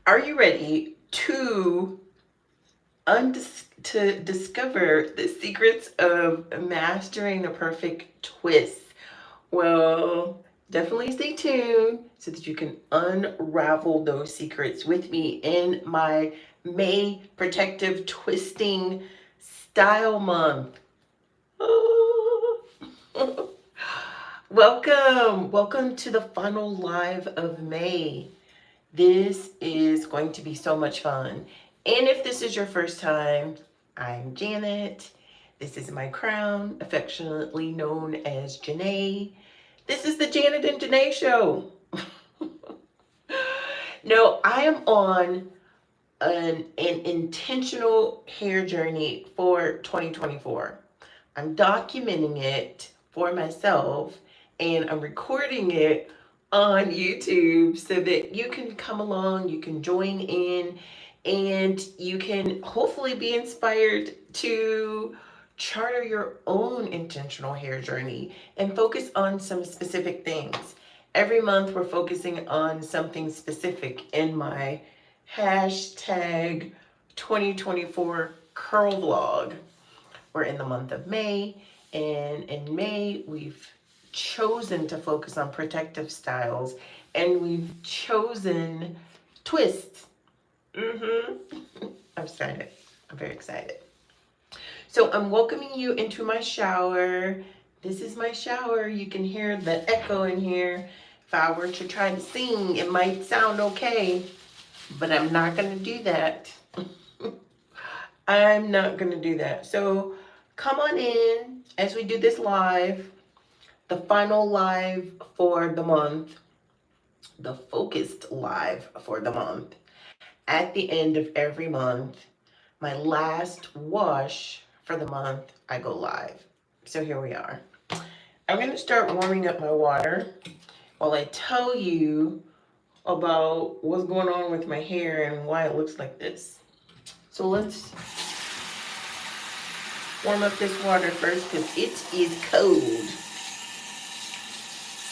Are you ready to discover the secrets of mastering the perfect twist? Well, definitely stay tuned so that you can unravel those secrets with me in my May Protective Twisting Style Month. Welcome to the final live of May. This is going to be so much fun. And if this is your first time, I'm Janet. This is my crown, affectionately known as Janae. This is the Janet and Janae Show. No, I am on an intentional hair journey for 2024. I'm documenting it for myself and I'm recording it on YouTube so that you can come along, you can join in, and you can hopefully be inspired to charter your own intentional hair journey and focus on some specific things. Every month we're focusing on something specific in my hashtag 2024 curl vlog. We're in the month of May, and in May we've chosen to focus on protective styles and we've chosen twists. I'm excited. I'm very excited. So I'm welcoming you into my shower. This is my shower. You can hear the echo in here. If I were to try to sing, it might sound okay, but I'm not going to do that. I'm not going to do that. So come on in as we do this live, the final live for the month, the focused live for the month. At the end of every month, my last wash for the month, I go live. So here we are. I'm going to start warming up my water while I tell you about what's going on with my hair and why it looks like this. So let's warm up this water first because it is cold.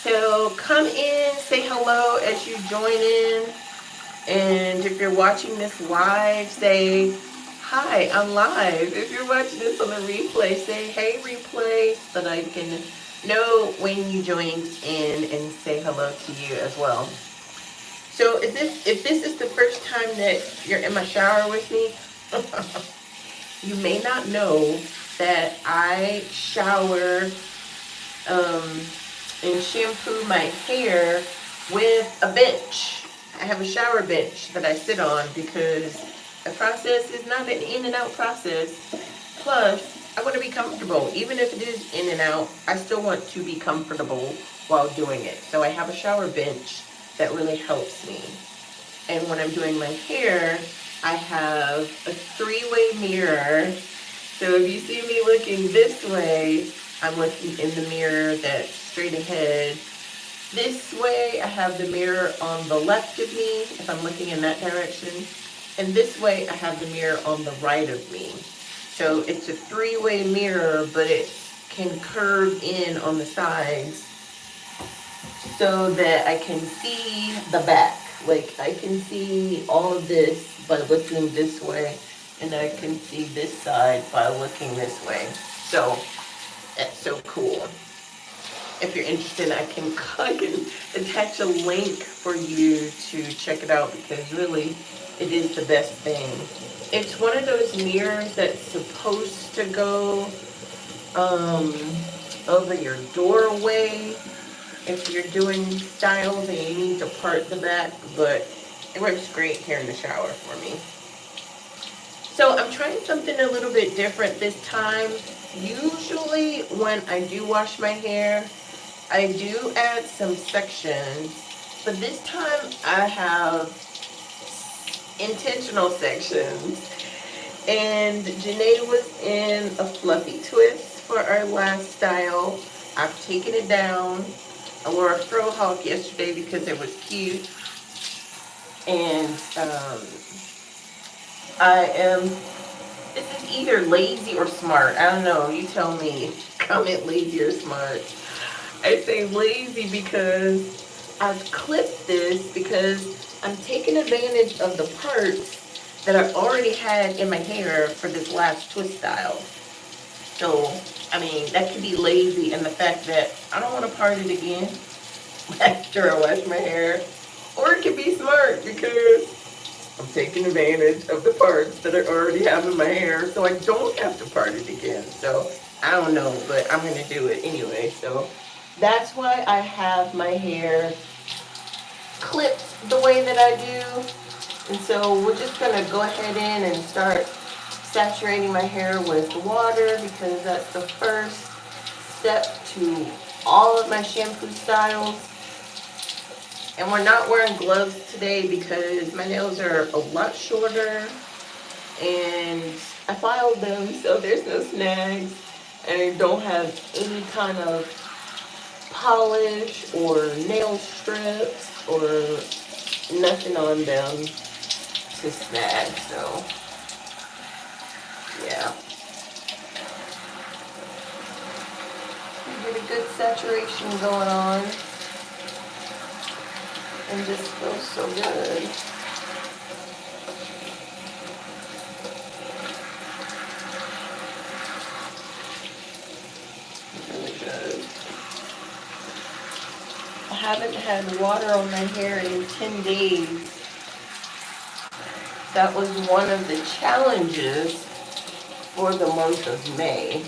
So come in, say hello as you join in. And if you're watching this live, say, hi, I'm live. If you're watching this on the replay, say, hey, replay, so that I can know when you joined in and say hello to you as well. So if this is the first time that you're in my shower with me, you may not know that I shower and shampoo my hair with a bench. I have a shower bench that I sit on because the process is not an in and out process. Plus, I want to be comfortable. Even if it is in and out, I still want to be comfortable while doing it. So I have a shower bench that really helps me. And when I'm doing my hair, I have a three-way mirror. So if you see me looking this way, I'm looking in the mirror that's straight ahead. This way, I have the mirror on the left of me, if I'm looking in that direction. And this way, I have the mirror on the right of me. So it's a three-way mirror, but it can curve in on the sides so that I can see the back. Like, I can see all of this by looking this way, and I can see this side by looking this way. So that's so cool. If you're interested, I can attach a link for you to check it out because really it is the best thing. It's one of those mirrors that's supposed to go over your doorway if you're doing styles and you need to part the back, but it works great here in the shower for me. So I'm trying something a little bit different this time. Usually when I do wash my hair, I do add some sections, but this time I have intentional sections. And Janae was in a fluffy twist for our last style. I've taken it down. I wore a fro hawk yesterday because it was cute. And this is either lazy or smart. I don't know, you tell me. Comment lazy or smart. I say lazy because I've clipped this because I'm taking advantage of the parts that I already had in my hair for this last twist style. So, I mean, that could be lazy and the fact that I don't want to part it again after I wash my hair. Or it could be smart because I'm taking advantage of the parts that I already have in my hair so I don't have to part it again. So, I don't know, but I'm going to do it anyway. So, that's why I have my hair clipped the way that I do. And so we're just going to go ahead in and start saturating my hair with water because that's the first step to all of my shampoo styles. And we're not wearing gloves today because my nails are a lot shorter and I filed them so there's no snags and I don't have any kind of polish or nail strips or nothing on them to snag. So yeah, get a good saturation going on, and this feels so good. Really good. I haven't had water on my hair in 10 days. That was one of the challenges for the month of May.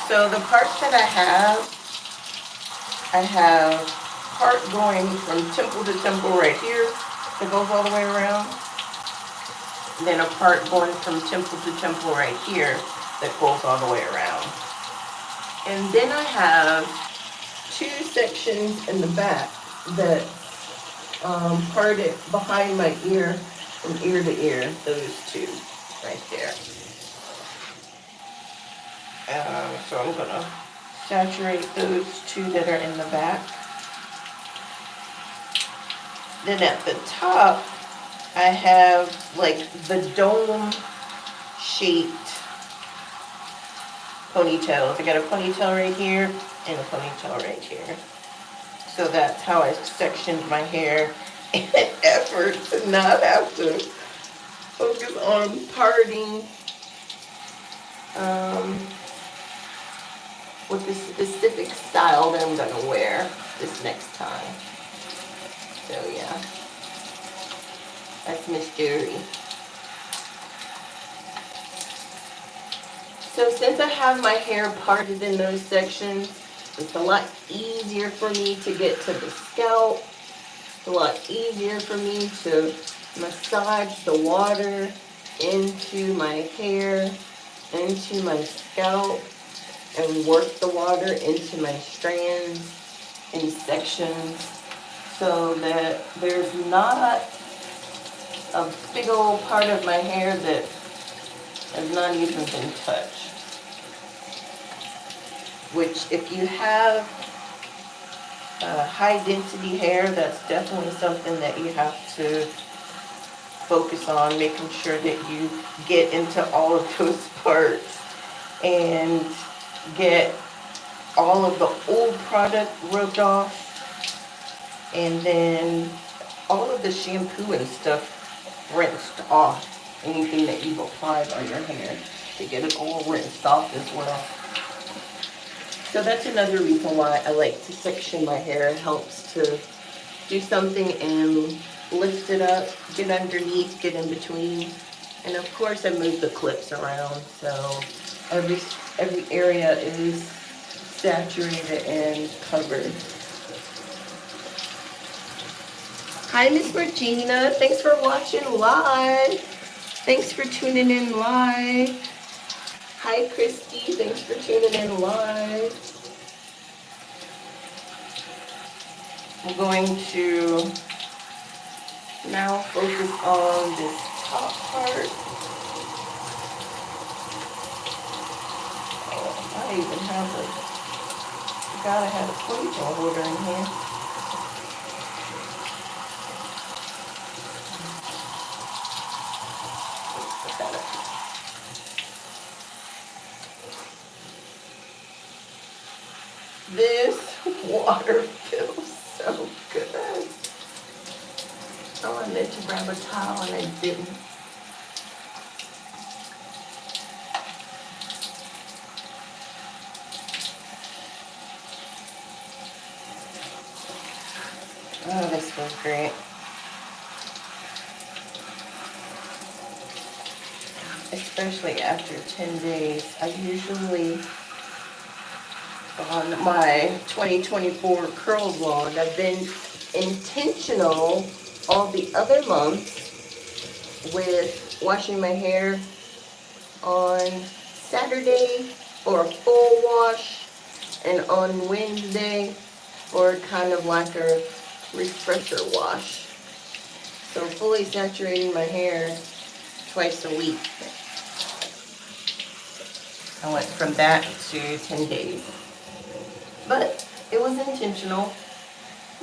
So the parts that I have part going from temple to temple right here that goes all the way around. And then a part going from temple to temple right here that goes all the way around. And then I have two sections in the back that parted behind my ear from ear to ear, those two right there. So I'm gonna saturate those two that are in the back. Then at the top, I have like the dome shaped ponytails. I got a ponytail right here and a ponytail right here. So that's how I sectioned my hair in an effort to not have to focus on parting with the specific style that I'm gonna wear this next time. So yeah, that's Miss Jerry. So since I have my hair parted in those sections, it's a lot easier for me to get to the scalp. It's a lot easier for me to massage the water into my hair, into my scalp, and work the water into my strands in sections so that there's not a big old part of my hair that has not even been touched. Which, if you have high density hair, that's definitely something that you have to focus on, making sure that you get into all of those parts and get all of the old product rubbed off, and then all of the shampoo and stuff rinsed off, anything that you've applied on your hair, to get it all rinsed off as well. So that's another reason why I like to section my hair. It helps to do something and lift it up, get underneath, get in between. And of course I move the clips around so every area is saturated and covered. Hi, Miss Regina. Thanks for watching live. Thanks for tuning in live. Hi, Christy. Thanks for tuning in live. I'm going to now focus on this top part. Oh, I even have forgot I had a ponytail holder in here. This water feels so good. Oh, I meant to grab a towel and I didn't. Oh, this feels great. Especially after 10 days. I usually, on my 2024 curl vlog, I've been intentional all the other months with washing my hair on Saturday for a full wash and on Wednesday for kind of like a refresher wash. So fully saturating my hair twice a week. I went from that to 10 days. But it was intentional.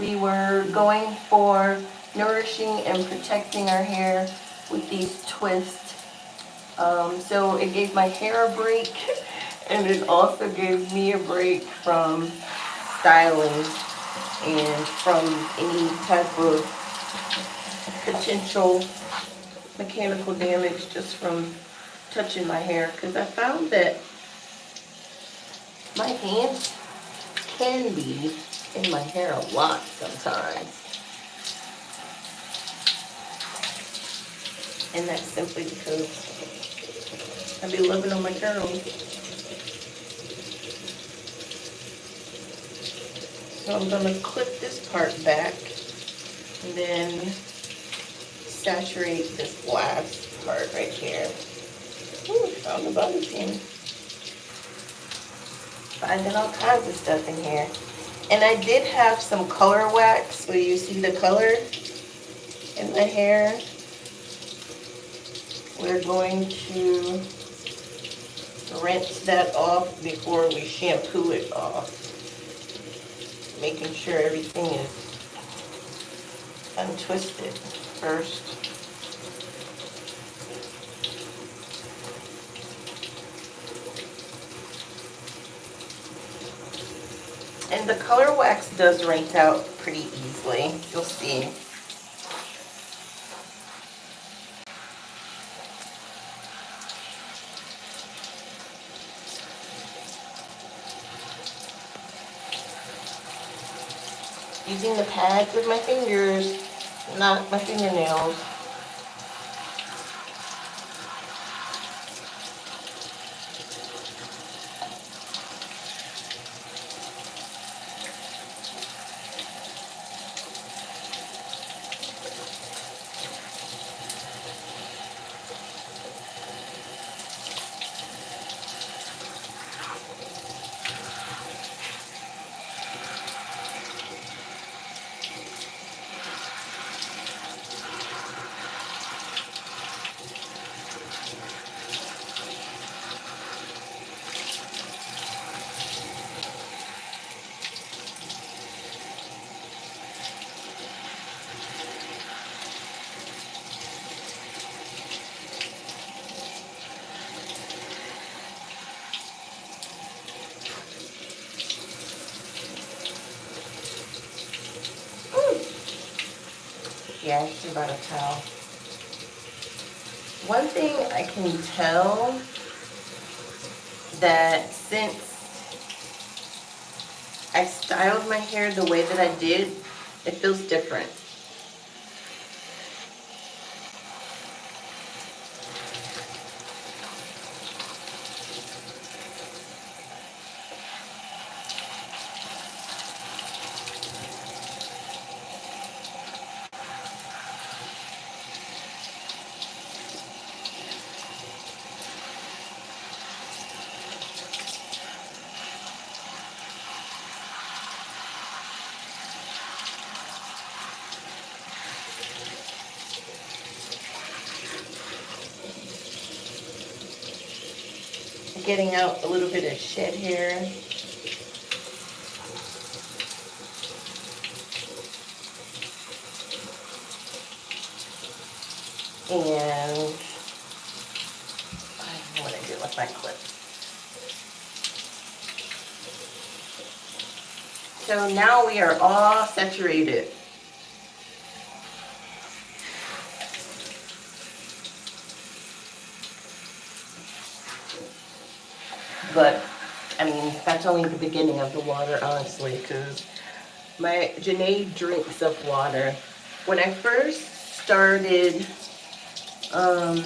We were going for nourishing and protecting our hair with these twists. So it gave my hair a break, and it also gave me a break from styling and from any type of potential mechanical damage just from touching my hair, because I found that my hands can be in my hair a lot sometimes. And that's simply because I be loving on my curls. So I'm gonna clip this part back and then saturate this last part right here. Ooh, found the bobby pin. Finding all kinds of stuff in here. And I did have some color wax, so you see the color in my hair. We're going to rinse that off before we shampoo it off, making sure everything is untwisted first. And the color wax does rinse out pretty easily, you'll see. Using the pads with my fingers, not my fingernails. Yeah, I should about a towel. One thing I can tell that since I styled my hair the way that I did, it feels different. Getting out a little bit of shed hair. And I don't know what I do with my clip. So now we are all saturated. But, I mean, that's only the beginning of the water, honestly, because my Janae drinks of water. When I first started, um,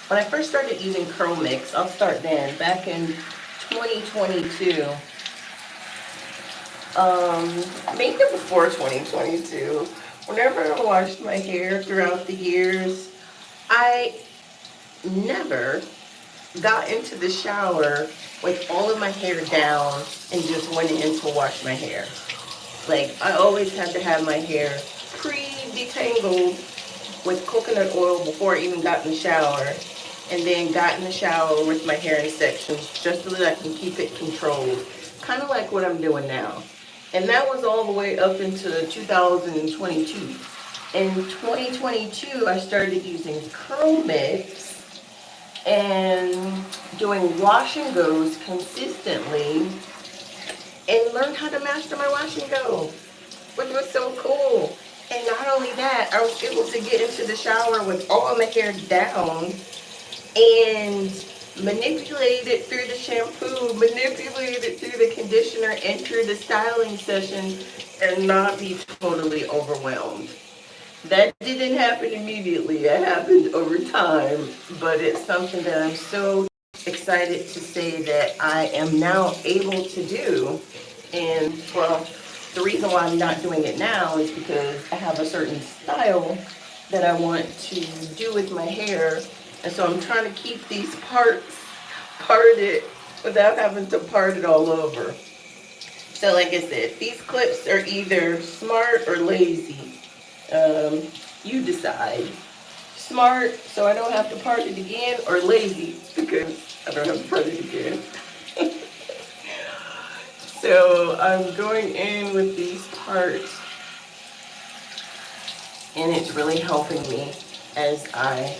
using CurlMix, I'll start then, back in 2022, maybe before 2022, whenever I washed my hair throughout the years, I never got into the shower with all of my hair down and just went in to wash my hair. Like, I always had to have my hair pre-detangled with coconut oil before I even got in the shower, and then got in the shower with my hair in sections just so that I can keep it controlled. Kind of like what I'm doing now. And that was all the way up into 2022. In 2022, I started using CurlMix and doing wash and goes consistently, and learned how to master my wash and go, which was so cool. And not only that, I was able to get into the shower with all of my hair down and manipulate it through the shampoo, manipulate it through the conditioner, and through the styling session, and not be totally overwhelmed. That didn't happen immediately. It happened over time, but it's something that I'm so excited to say that I am now able to do. And, well, the reason why I'm not doing it now is because I have a certain style that I want to do with my hair. And so I'm trying to keep these parts parted without having to part it all over. So like I said, these clips are either smart or lazy. You decide. Smart, so I don't have to part it again, or lazy, because I don't have to part it again. So I'm going in with these parts, and it's really helping me as I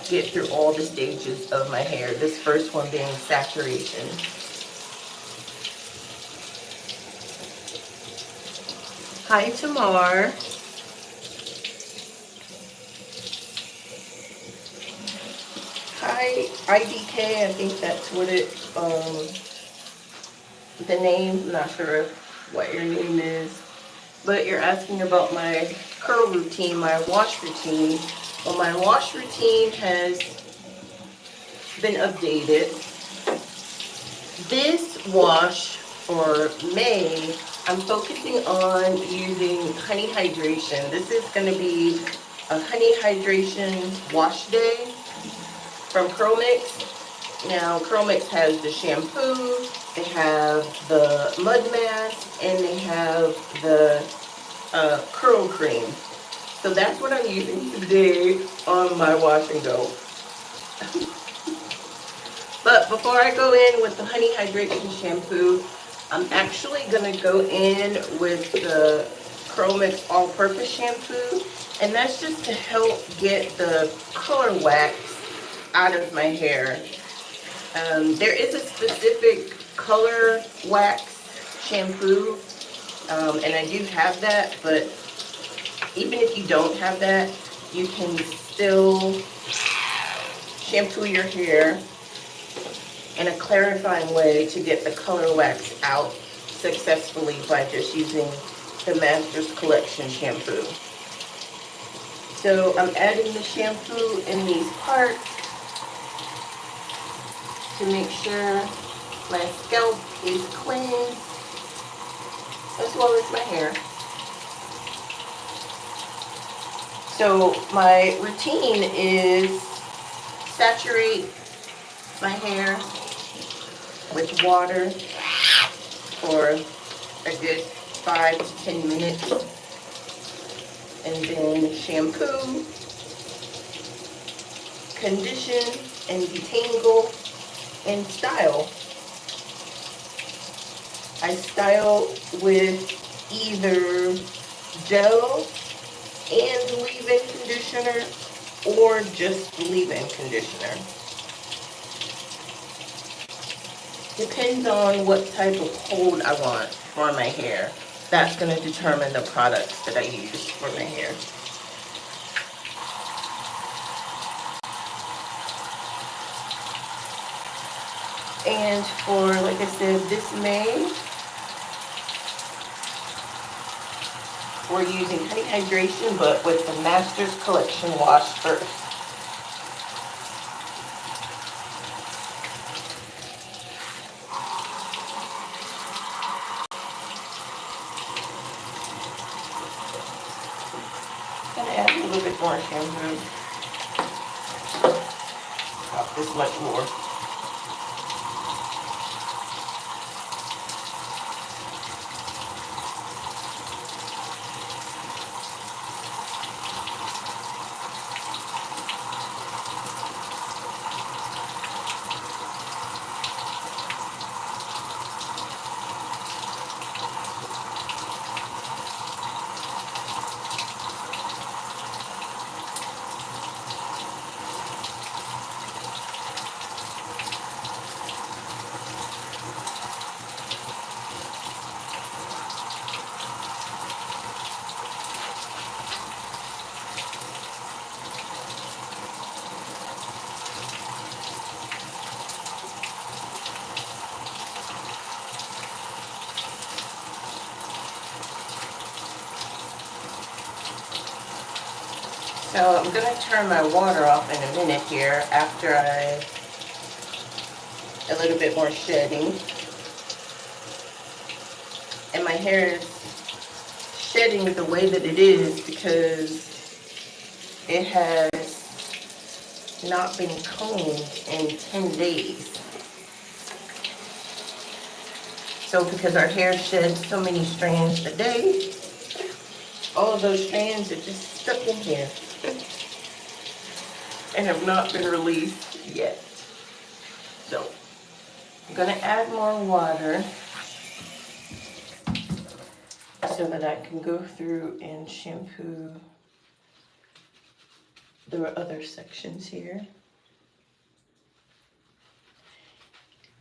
get through all the stages of my hair. This first one being saturation. Hi, Tamar. Hi, IDK. I think that's what the name. I'm not sure what your name is, but you're asking about my curl routine, my wash routine. Well, my wash routine has been updated. This wash for May, I'm focusing on using honey hydration. This is going to be a honey hydration wash day from CurlMix. Now, CurlMix has the shampoo, they have the mud mask, and they have the curl cream. So that's what I'm using today on my wash and go. But before I go in with the honey hydration shampoo, I'm actually going to go in with the CurlMix all-purpose shampoo, and that's just to help get the color wax out of my hair. There is a specific color wax shampoo, and I do have that, but even if you don't have that, you can still shampoo your hair in a clarifying way to get the color wax out successfully by just using the Masters Collection shampoo. So I'm adding the shampoo in these parts to make sure my scalp is cleansed as well as my hair. So my routine is saturate my hair with water for a good 5 to 10 minutes, and then shampoo, condition, and detangle, and style. I style with either gel and leave-in conditioner or just leave-in conditioner. Depends on what type of hold I want for my hair. That's going to determine the products that I use for my hair. And for, like I said, this May, we're using Honey Hydration, but with the Masters Collection wash first. I'm gonna add a little bit more shampoo. About this much more. So I'm going to turn my water off in a minute here after a little bit more shedding. And my hair is shedding the way that it is because it has not been combed in 10 days. So because our hair sheds so many strands a day, all of those strands are just stuck in here and have not been released yet. So I'm gonna add more water so that I can go through and shampoo the other sections here.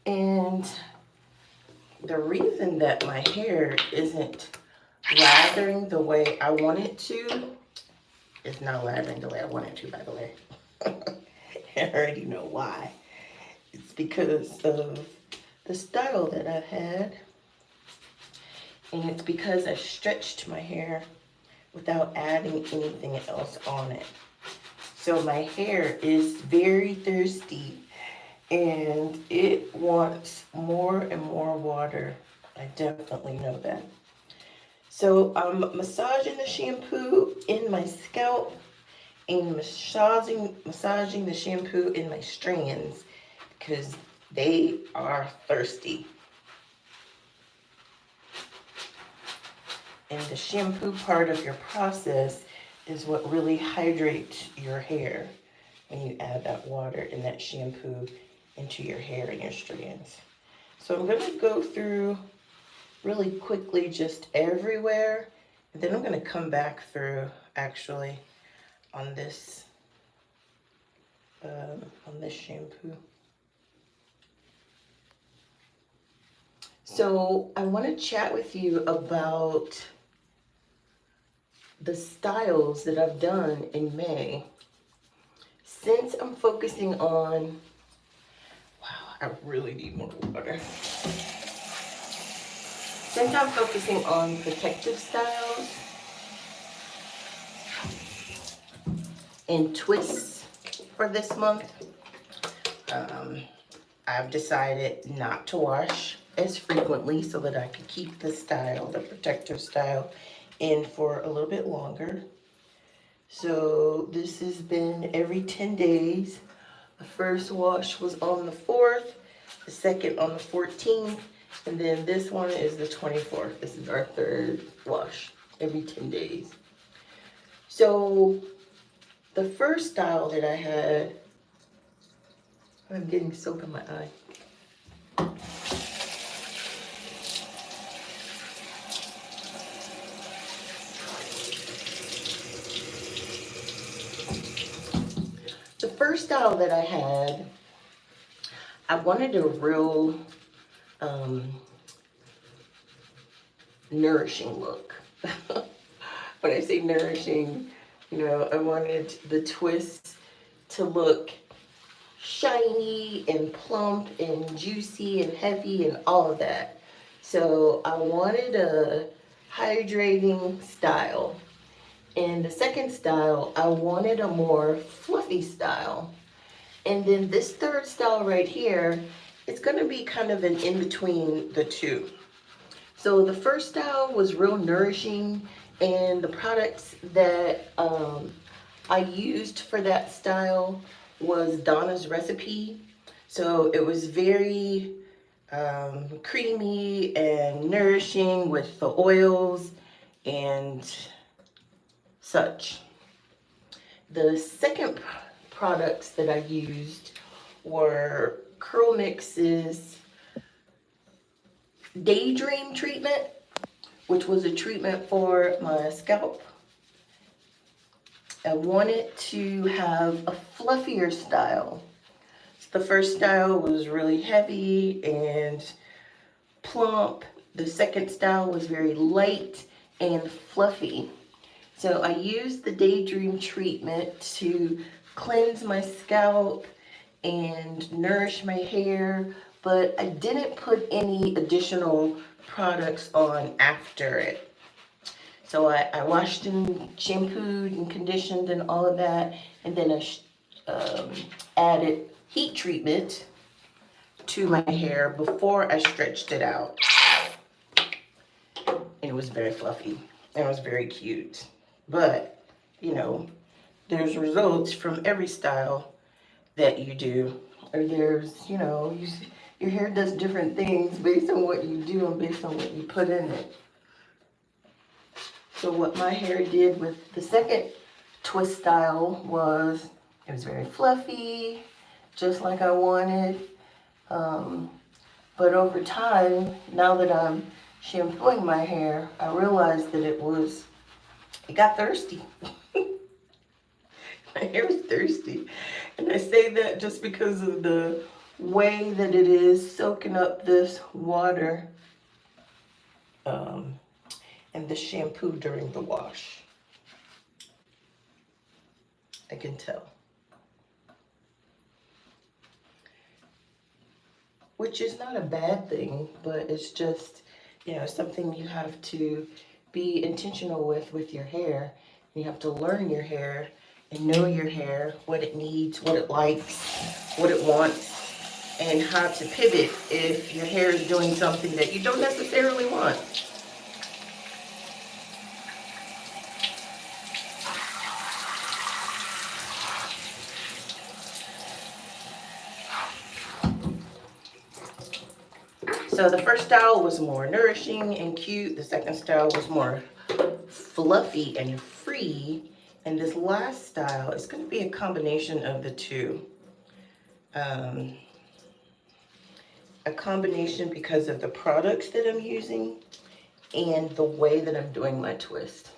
And the reason that my hair isn't lathering the way I want it to, it's not lathering the way I want it to, by the way. I already know why. It's because of the style that I've had. And it's because I stretched my hair without adding anything else on it. So my hair is very thirsty and it wants more and more water. I definitely know that. So I'm massaging the shampoo in my scalp and massaging the shampoo in my strands because they are thirsty. And the shampoo part of your process is what really hydrates your hair when you add that water and that shampoo into your hair and your strands. So I'm going to go through really quickly just everywhere, and then I'm going to come back through actually on this shampoo. So I want to chat with you about the styles that I've done in May. Since I'm focusing on, wow, I really need more water. Since I'm focusing on protective styles and twists for this month, I've decided not to wash as frequently so that I can keep the style, the protective style, in for a little bit longer. So this has been every 10 days. The first wash was on the 4th, the second on the 14th, and then this one is the 24th. This is our third wash every 10 days. So the first style that I had, I'm getting soap in my eye. The first style that I had, I wanted a real nourishing look. When I say nourishing, you know, I wanted the twist to look shiny and plump and juicy and heavy and all of that. So I wanted a hydrating style. And the second style, I wanted a more fluffy style. And then this third style right here, it's going to be kind of an in-between the two. So the first style was real nourishing, and the products that I used for that style was Donna's recipe. So it was very creamy and nourishing with the oils and such. The second products that I used were CurlMix's Daydream treatment, which was a treatment for my scalp. I wanted to have a fluffier style. The first style was really heavy and plump. The second style was very light and fluffy. So I used the Daydream treatment to cleanse my scalp and nourish my hair, but I didn't put any additional products on after it. So I washed and shampooed and conditioned and all of that, and then I added heat treatment to my hair before I stretched it out. And it was very fluffy and it was very cute. But, you know, there's results from every style that you do. Or there's, you know, your hair does different things based on what you do and based on what you put in it. So what my hair did with the second twist style was, it was very fluffy, just like I wanted. But over time, now that I'm shampooing my hair, I realized that it got thirsty. My hair is thirsty. And I say that just because of the way that it is soaking up this water and the shampoo during the wash. I can tell. Which is not a bad thing, but it's just, you know, something you have to be intentional with your hair. You have to learn your hair and know your hair, what it needs, what it likes, what it wants, and how to pivot if your hair is doing something that you don't necessarily want. So the first style was more nourishing and cute. The second style was more fluffy and free. And this last style is going to be a combination of the two. A combination because of the products that I'm using and the way that I'm doing my twist.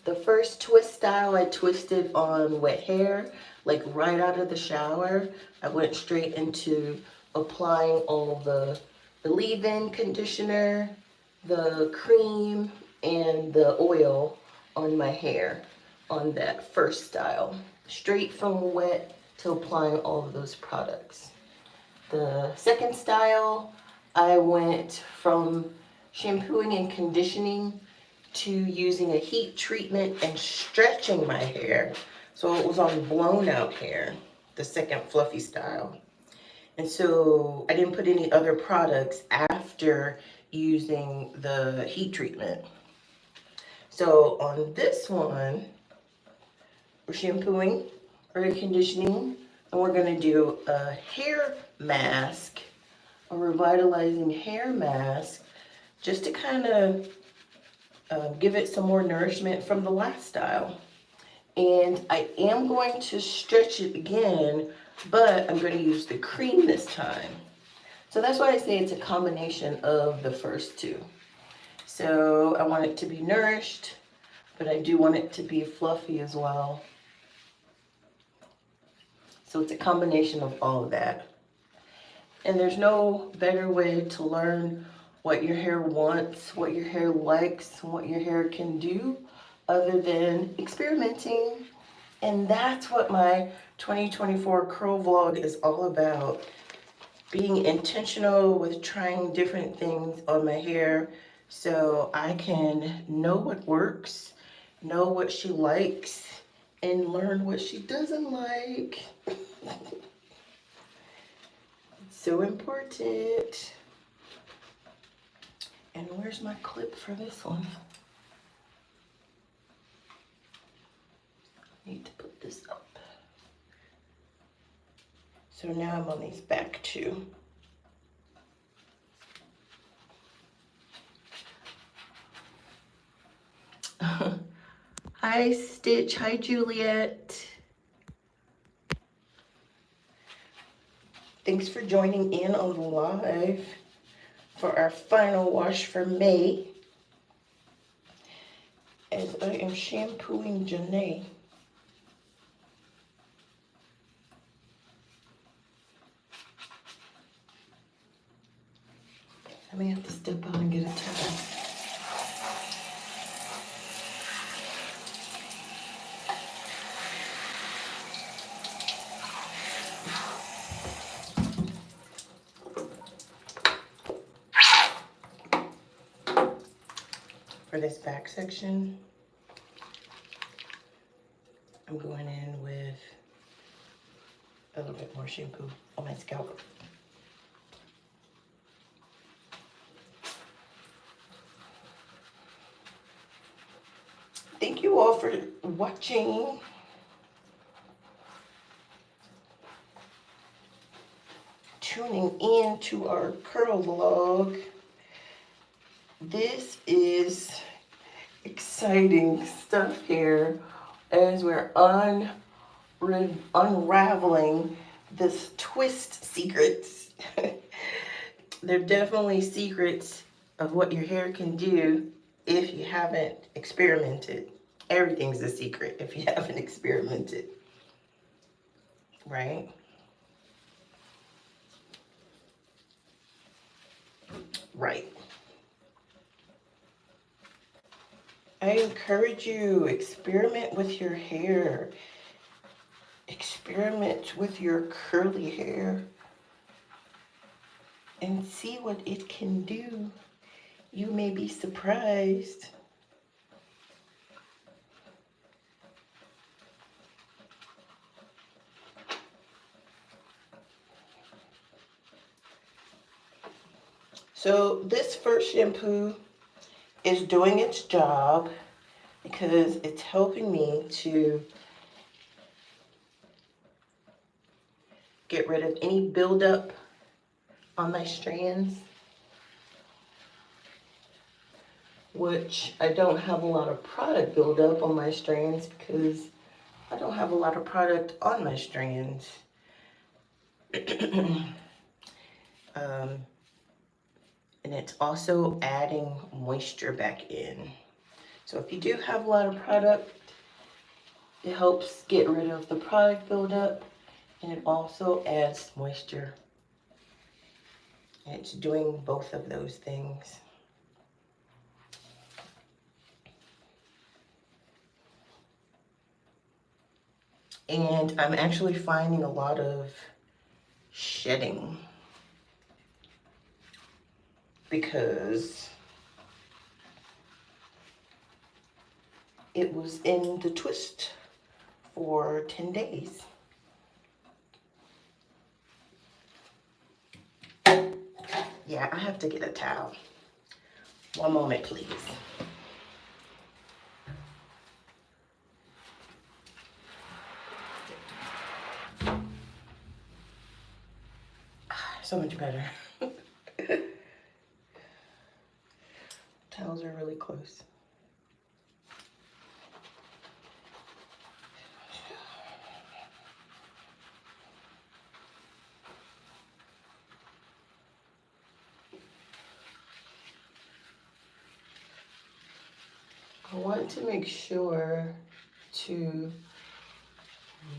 The first twist style I twisted on wet hair, like right out of the shower. I went straight into applying all the leave-in conditioner, the cream, and the oil on my hair on that first style. Straight from wet to applying all of those products. The second style, I went from shampooing and conditioning to using a heat treatment and stretching my hair. So it was on blown out hair, the second fluffy style. And so I didn't put any other products after using the heat treatment. So on this one, we're shampooing, we're conditioning, and we're gonna do a hair mask, a revitalizing hair mask, just to kind of give it some more nourishment from the last style. And I am going to stretch it again, but I'm going to use the cream this time. So that's why I say it's a combination of the first two. So I want it to be nourished, but I do want it to be fluffy as well. So it's a combination of all of that. And there's no better way to learn what your hair wants, what your hair likes, what your hair can do, other than experimenting. And that's what my 2024 curl vlog is all about. Being intentional with trying different things on my hair so I can know what works, know what she likes, and learn what she doesn't like. So important. And where's my clip for this one? I need to put this up. So now I'm on these back two. Hi Stitch, hi Juliet. Thanks for joining in on the live for our final wash for May, as I am shampooing Janae. I may have to step out and get a towel. For this back section, I'm going in with a little bit more shampoo on my scalp. Thank you all for watching. Tuning in to our curl vlog. This is exciting stuff here as we're unraveling this twist secrets. They're definitely secrets of what your hair can do if you haven't experimented. Everything's a secret if you haven't experimented, right? Right. I encourage you, experiment with your hair. Experiment with your curly hair and see what it can do. You may be surprised. So this first shampoo is doing its job because it's helping me to get rid of any buildup on my strands, which I don't have a lot of product buildup on my strands because I don't have a lot of product on my strands. And it's also adding moisture back in. So if you do have a lot of product, it helps get rid of the product buildup, and it also adds moisture. And it's doing both of those things. And I'm actually finding a lot of shedding because it was in the twist for 10 days. Yeah, I have to get a towel. One moment, please. So much better. Towels are really close. I want to make sure to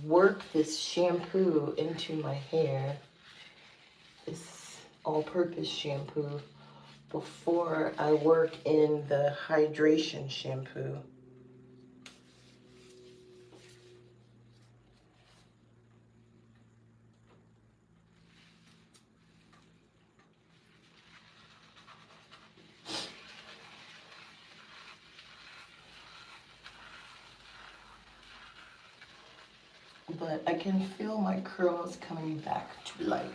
work this shampoo into my hair as all-purpose shampoo before I work in the hydration shampoo. But I can feel my curls coming back to life.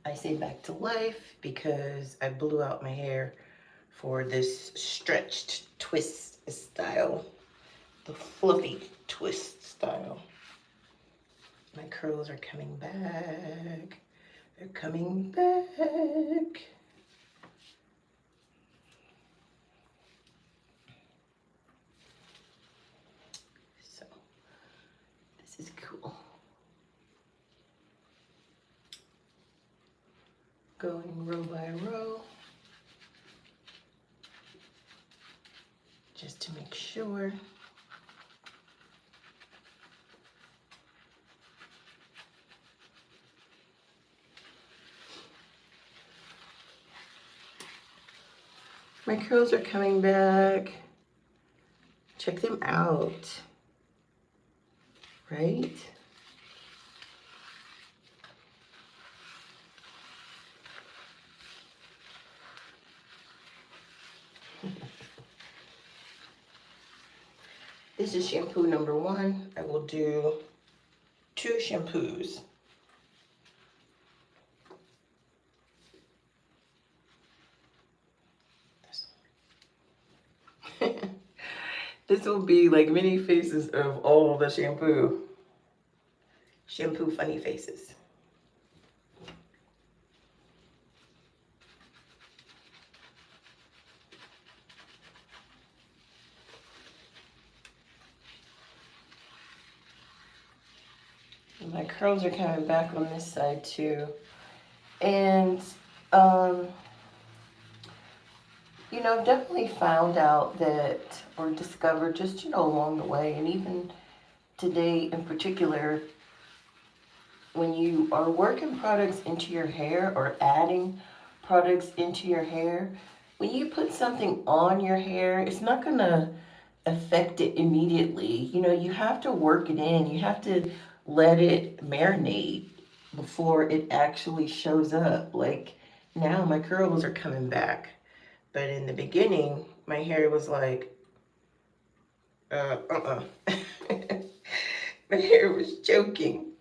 I say back to life because I blew out my hair for this stretched twist style, the fluffy twist style. My curls are coming back. They're coming back. So, this is cool. Going row by row, just to make sure. My curls are coming back. Check them out, right? This is shampoo number 1. I will do 2 shampoos. This will be like mini faces of all the shampoo. Shampoo funny faces. My curls are coming back on this side too. And, you know, definitely found out that, or discovered just, you know, along the way, and even today in particular, when you are working products into your hair or adding products into your hair, when you put something on your hair, it's not going to affect it immediately. You know, you have to work it in. You have to let it marinate before it actually shows up. Like now my curls are coming back. But in the beginning, my hair was like, my hair was choking.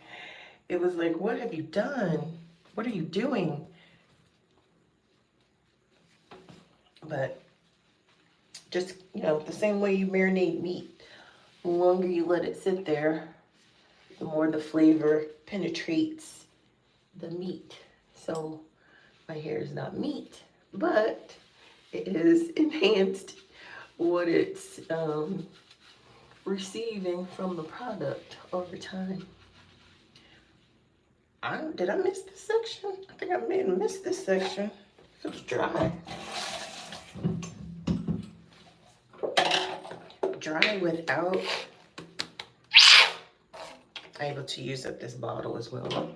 It was like, what have you done? What are you doing? But just, you know, the same way you marinate meat. The longer you let it sit there, the more the flavor penetrates the meat. So my hair is not meat, but it is enhanced what it's receiving from the product over time. Did I miss this section? I think I may have missed this section. It feels dry. Dry without able to use up this bottle as well.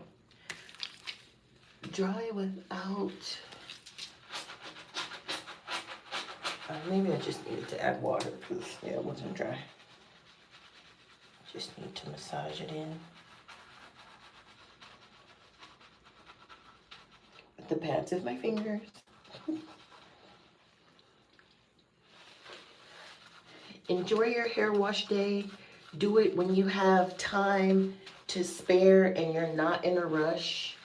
Dry without, maybe I just needed to add water because yeah, it wasn't dry. Just need to massage it in with the pads of my fingers. Enjoy your hair wash day. Do it when you have time to spare and you're not in a rush.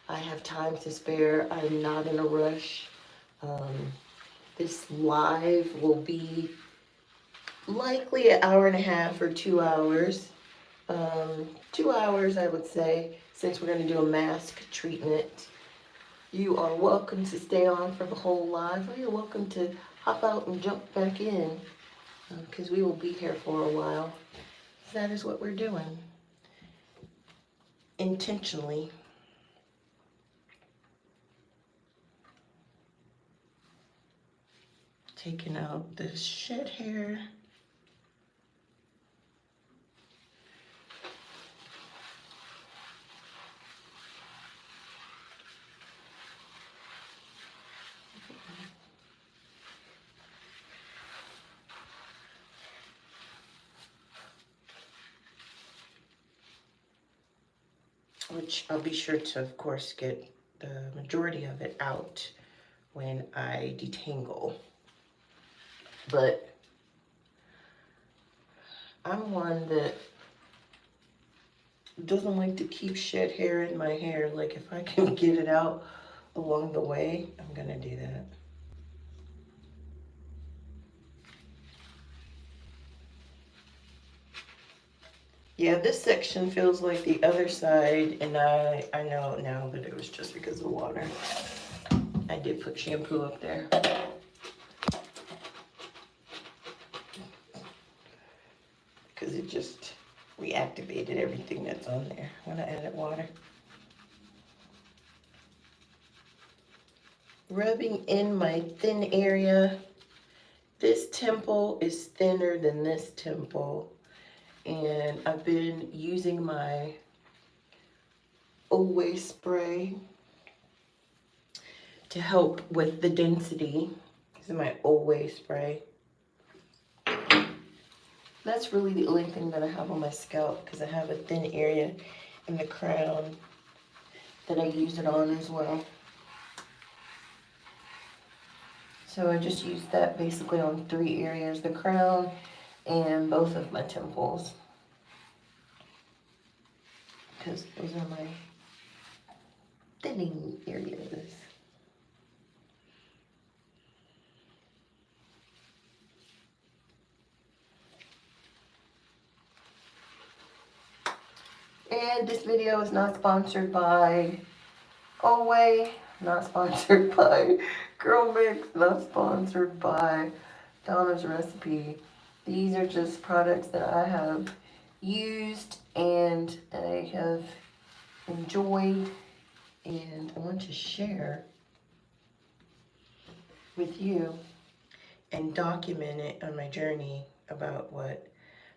I have time to spare. I'm not in a rush. This live will be likely an hour and a half or 2 hours. 2 hours, I would say, since we're going to do a mask treatment. You are welcome to stay on for the whole live, or you're welcome to hop out and jump back in, because we will be here for a while. That is what we're doing. Intentionally. Taking out this shed hair. which I'll be sure to, of course, get the majority of it out when I detangle. But I'm one that doesn't like to keep shed hair in my hair. Like, if I can get it out along the way, I'm gonna do that. Yeah, this section feels like the other side, and I know now that it was just because of water. I did put shampoo up there. Because it just reactivated everything that's on there when I added water. Rubbing in my thin area. This temple is thinner than this temple. And I've been using my Always spray to help with the density. This is my Always spray. That's really the only thing that I have on my scalp, because I have a thin area in the crown that I use it on as well. So I just use that basically on 3 areas, the crown and both of my temples, because those are my thinning areas. And this video is not sponsored by Always, not sponsored by CurlMix, not sponsored by Donna's Recipe. These are just products that I have used and I have enjoyed, and I want to share with you and document it on my journey about what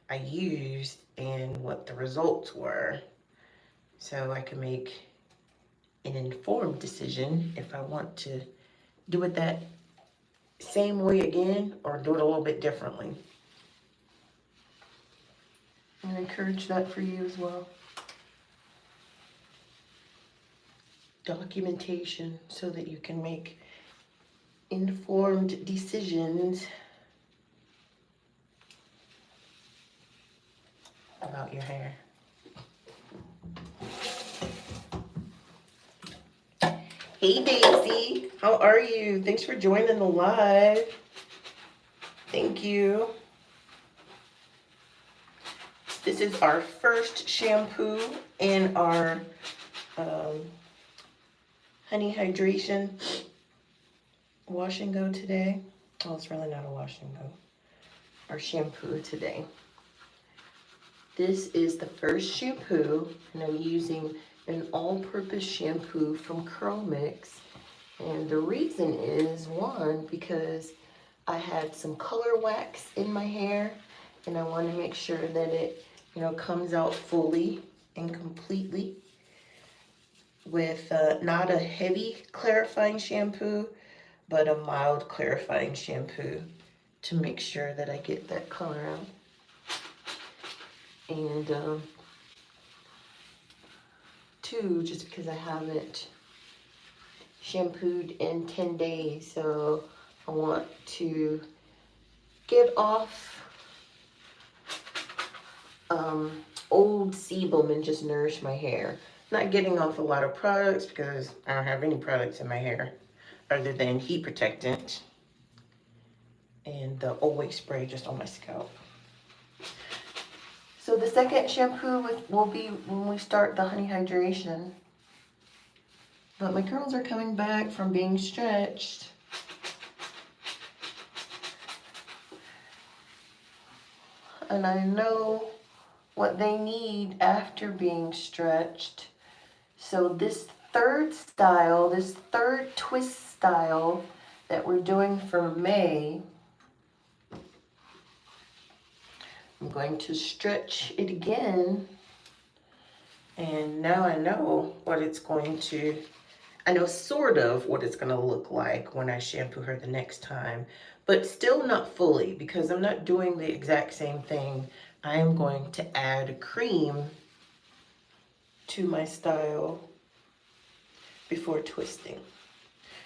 I used and what the results were, so I can make an informed decision if I want to do it that same way again or do it a little bit differently. And I encourage that for you as well. Documentation so that you can make informed decisions about your hair. Hey Daisy, how are you? Thanks for joining the live. Thank you. This is our first shampoo in our honey hydration wash and go today. Oh, it's really not a wash and go. Our shampoo today. This is the first shampoo, and I'm using an all-purpose shampoo from CurlMix. And the reason is, one, because I had some color wax in my hair, and I want to make sure that it, comes out fully and completely with not a heavy clarifying shampoo, but a mild clarifying shampoo to make sure that I get that color out. And 2, just because I haven't shampooed in 10 days, so I want to get off old sebum and just nourish my hair. Not getting off a lot of products because I don't have any products in my hair other than heat protectant and the Always spray just on my scalp. So the second shampoo will be when we start the honey hydration. But my curls are coming back from being stretched. And I know what they need after being stretched. So this third style, this third twist style that we're doing for May, I'm going to stretch it again. And now I know what it's going to, I know sort of what it's going to look like when I shampoo her the next time, but still not fully, because I'm not doing the exact same thing. I am going to add a cream to my style before twisting.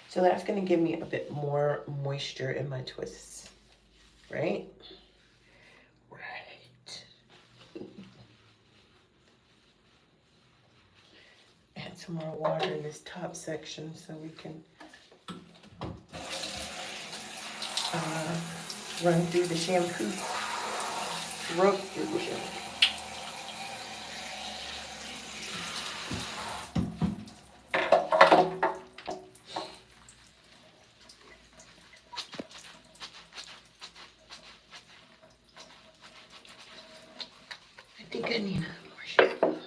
So that's going to give me a bit more moisture in my twists, right? Right. Add some more water in this top section so we can run through the shampoo. Rub through the shampoo. I think I need more shampoo.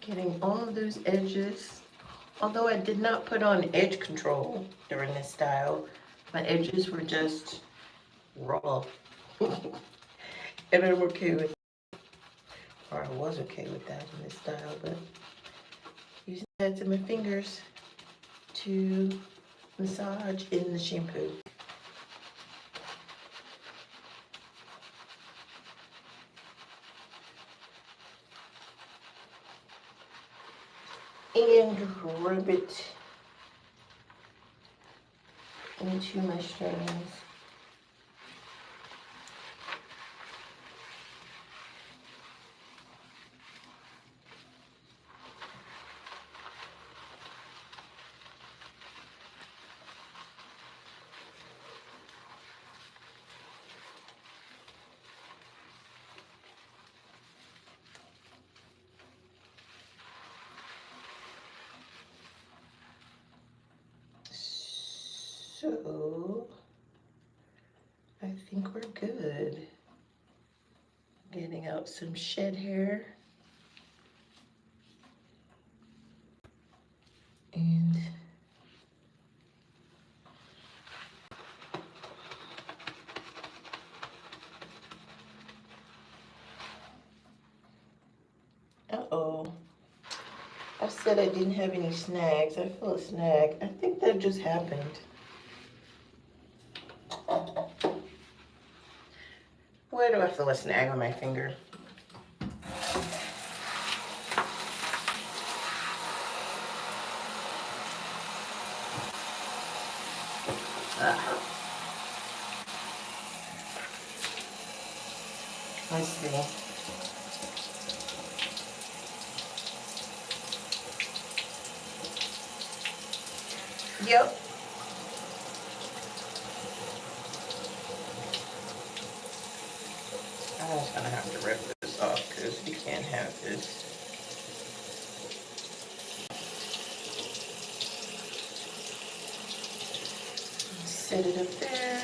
Getting all of those edges. Although I did not put on edge control during this style, my edges were just raw. And I'm okay with, or I was okay with that in this style, but using the heads of my fingers to massage in the shampoo. And rub it into my strands. So I think we're good. Getting out some shed hair. And uh-oh. I said I didn't have any snags. I feel a snag. I think that just happened. Where do I feel a snag on my finger? Let's see. Yep. I was gonna have to rip this off because we can't have this. Set it up there.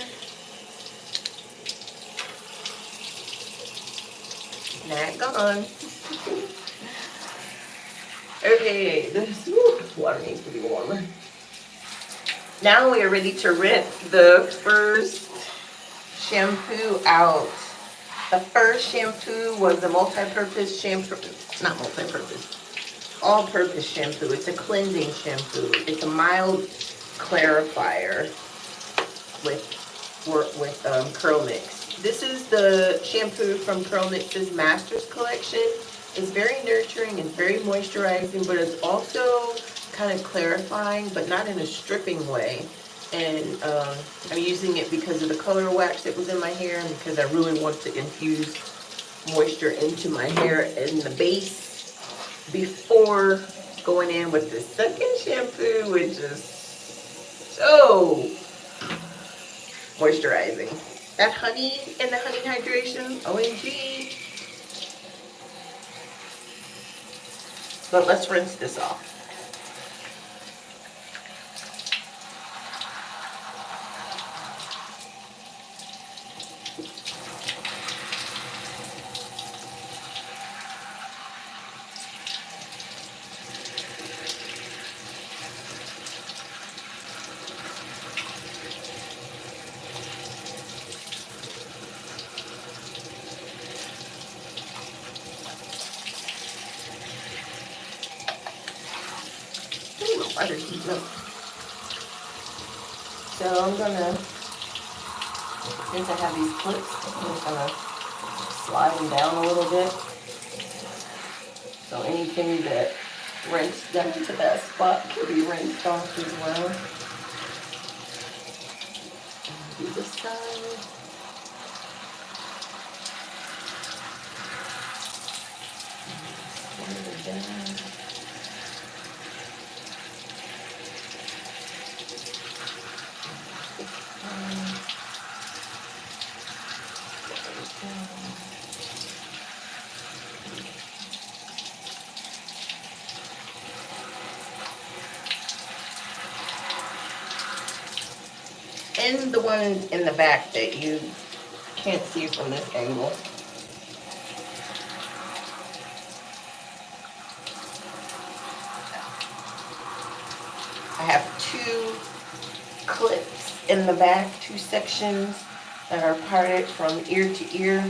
Snag gone. Okay, this water needs to be warmer. Now we are ready to rinse the first shampoo out. The first shampoo was a multi-purpose shampoo, not multi-purpose, all-purpose shampoo. It's a cleansing shampoo. It's a mild clarifier with CurlMix. This is the shampoo from CurlMix's Masters collection. It's very nurturing and very moisturizing, but it's also kind of clarifying, but not in a stripping way. And I'm using it because of the color wax that was in my hair and because I really want to infuse moisture into my hair in the base before going in with the second shampoo, which is so moisturizing. That honey and the honey hydration, OMG. But let's rinse this off. Water's heating up. So I'm gonna, since I have these clips, I'm just gonna slide them down a little bit. So anything that rinsed down to that spot can be rinsed off as well. Do this side. Slide it down. And the ones in the back that you can't see from this angle. I have two clips in the back, two sections that are parted from ear to ear. And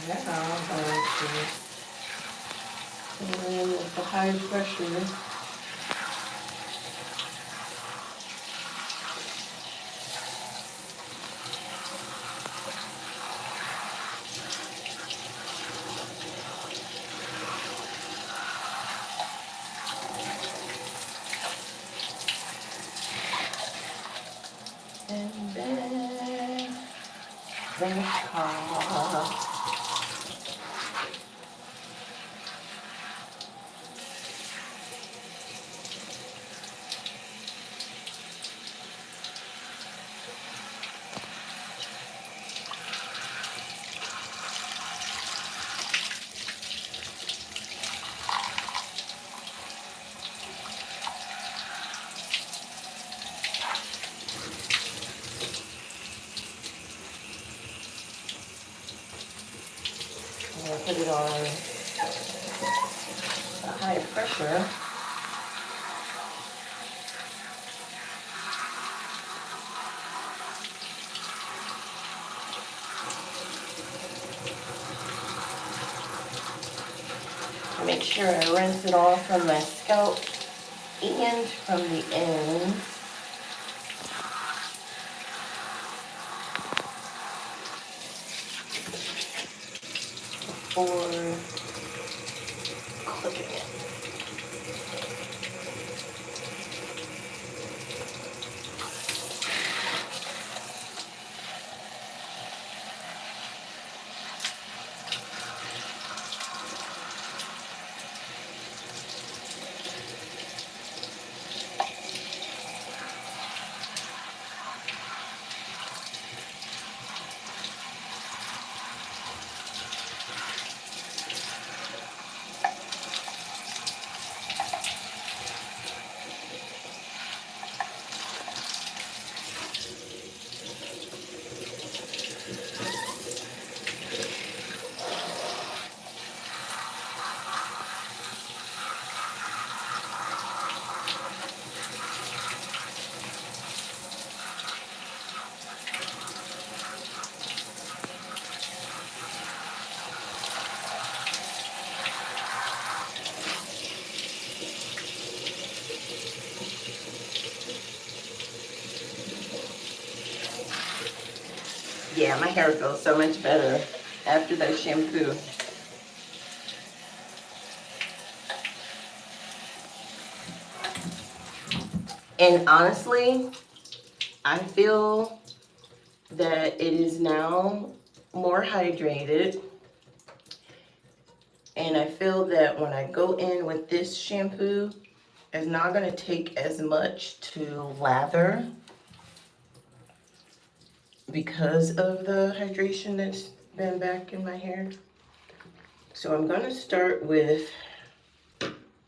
now I'm going to put in with the high pressure. And then the top. I'm going to put it on a high pressure. Make sure I rinse it off from my scalp and from the ends. Before clipping it. Yeah, my hair feels so much better after that shampoo. And honestly, I feel that it is now more hydrated. And I feel that when I go in with this shampoo, it's not going to take as much to lather because of the hydration that's been back in my hair. So I'm going to start with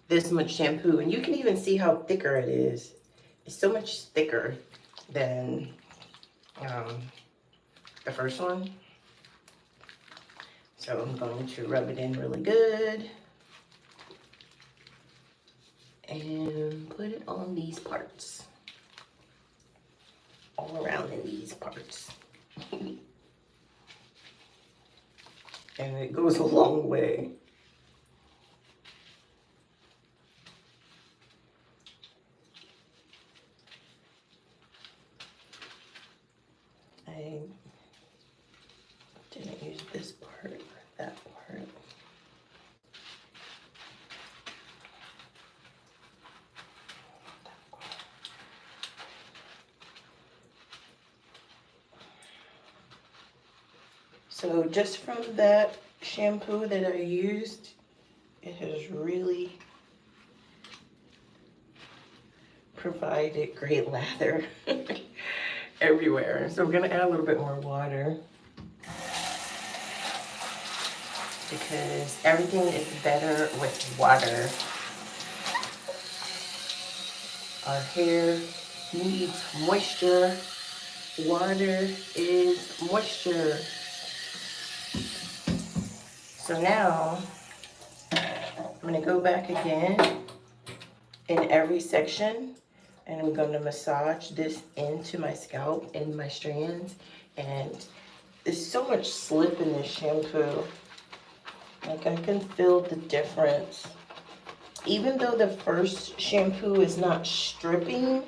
this much shampoo, and you can even see how thicker it is. It's so much thicker than the first one. So I'm going to rub it in really good and put it on these parts, all around in these parts. And it goes a long way. So just from that shampoo that I used, it has really provided great lather everywhere. So we're gonna add a little bit more water because everything is better with water. Our hair needs moisture. Water is moisture. So now I'm gonna go back again in every section and I'm gonna massage this into my scalp and my strands. And there's so much slip in this shampoo. Like I can feel the difference. Even though the first shampoo is not stripping,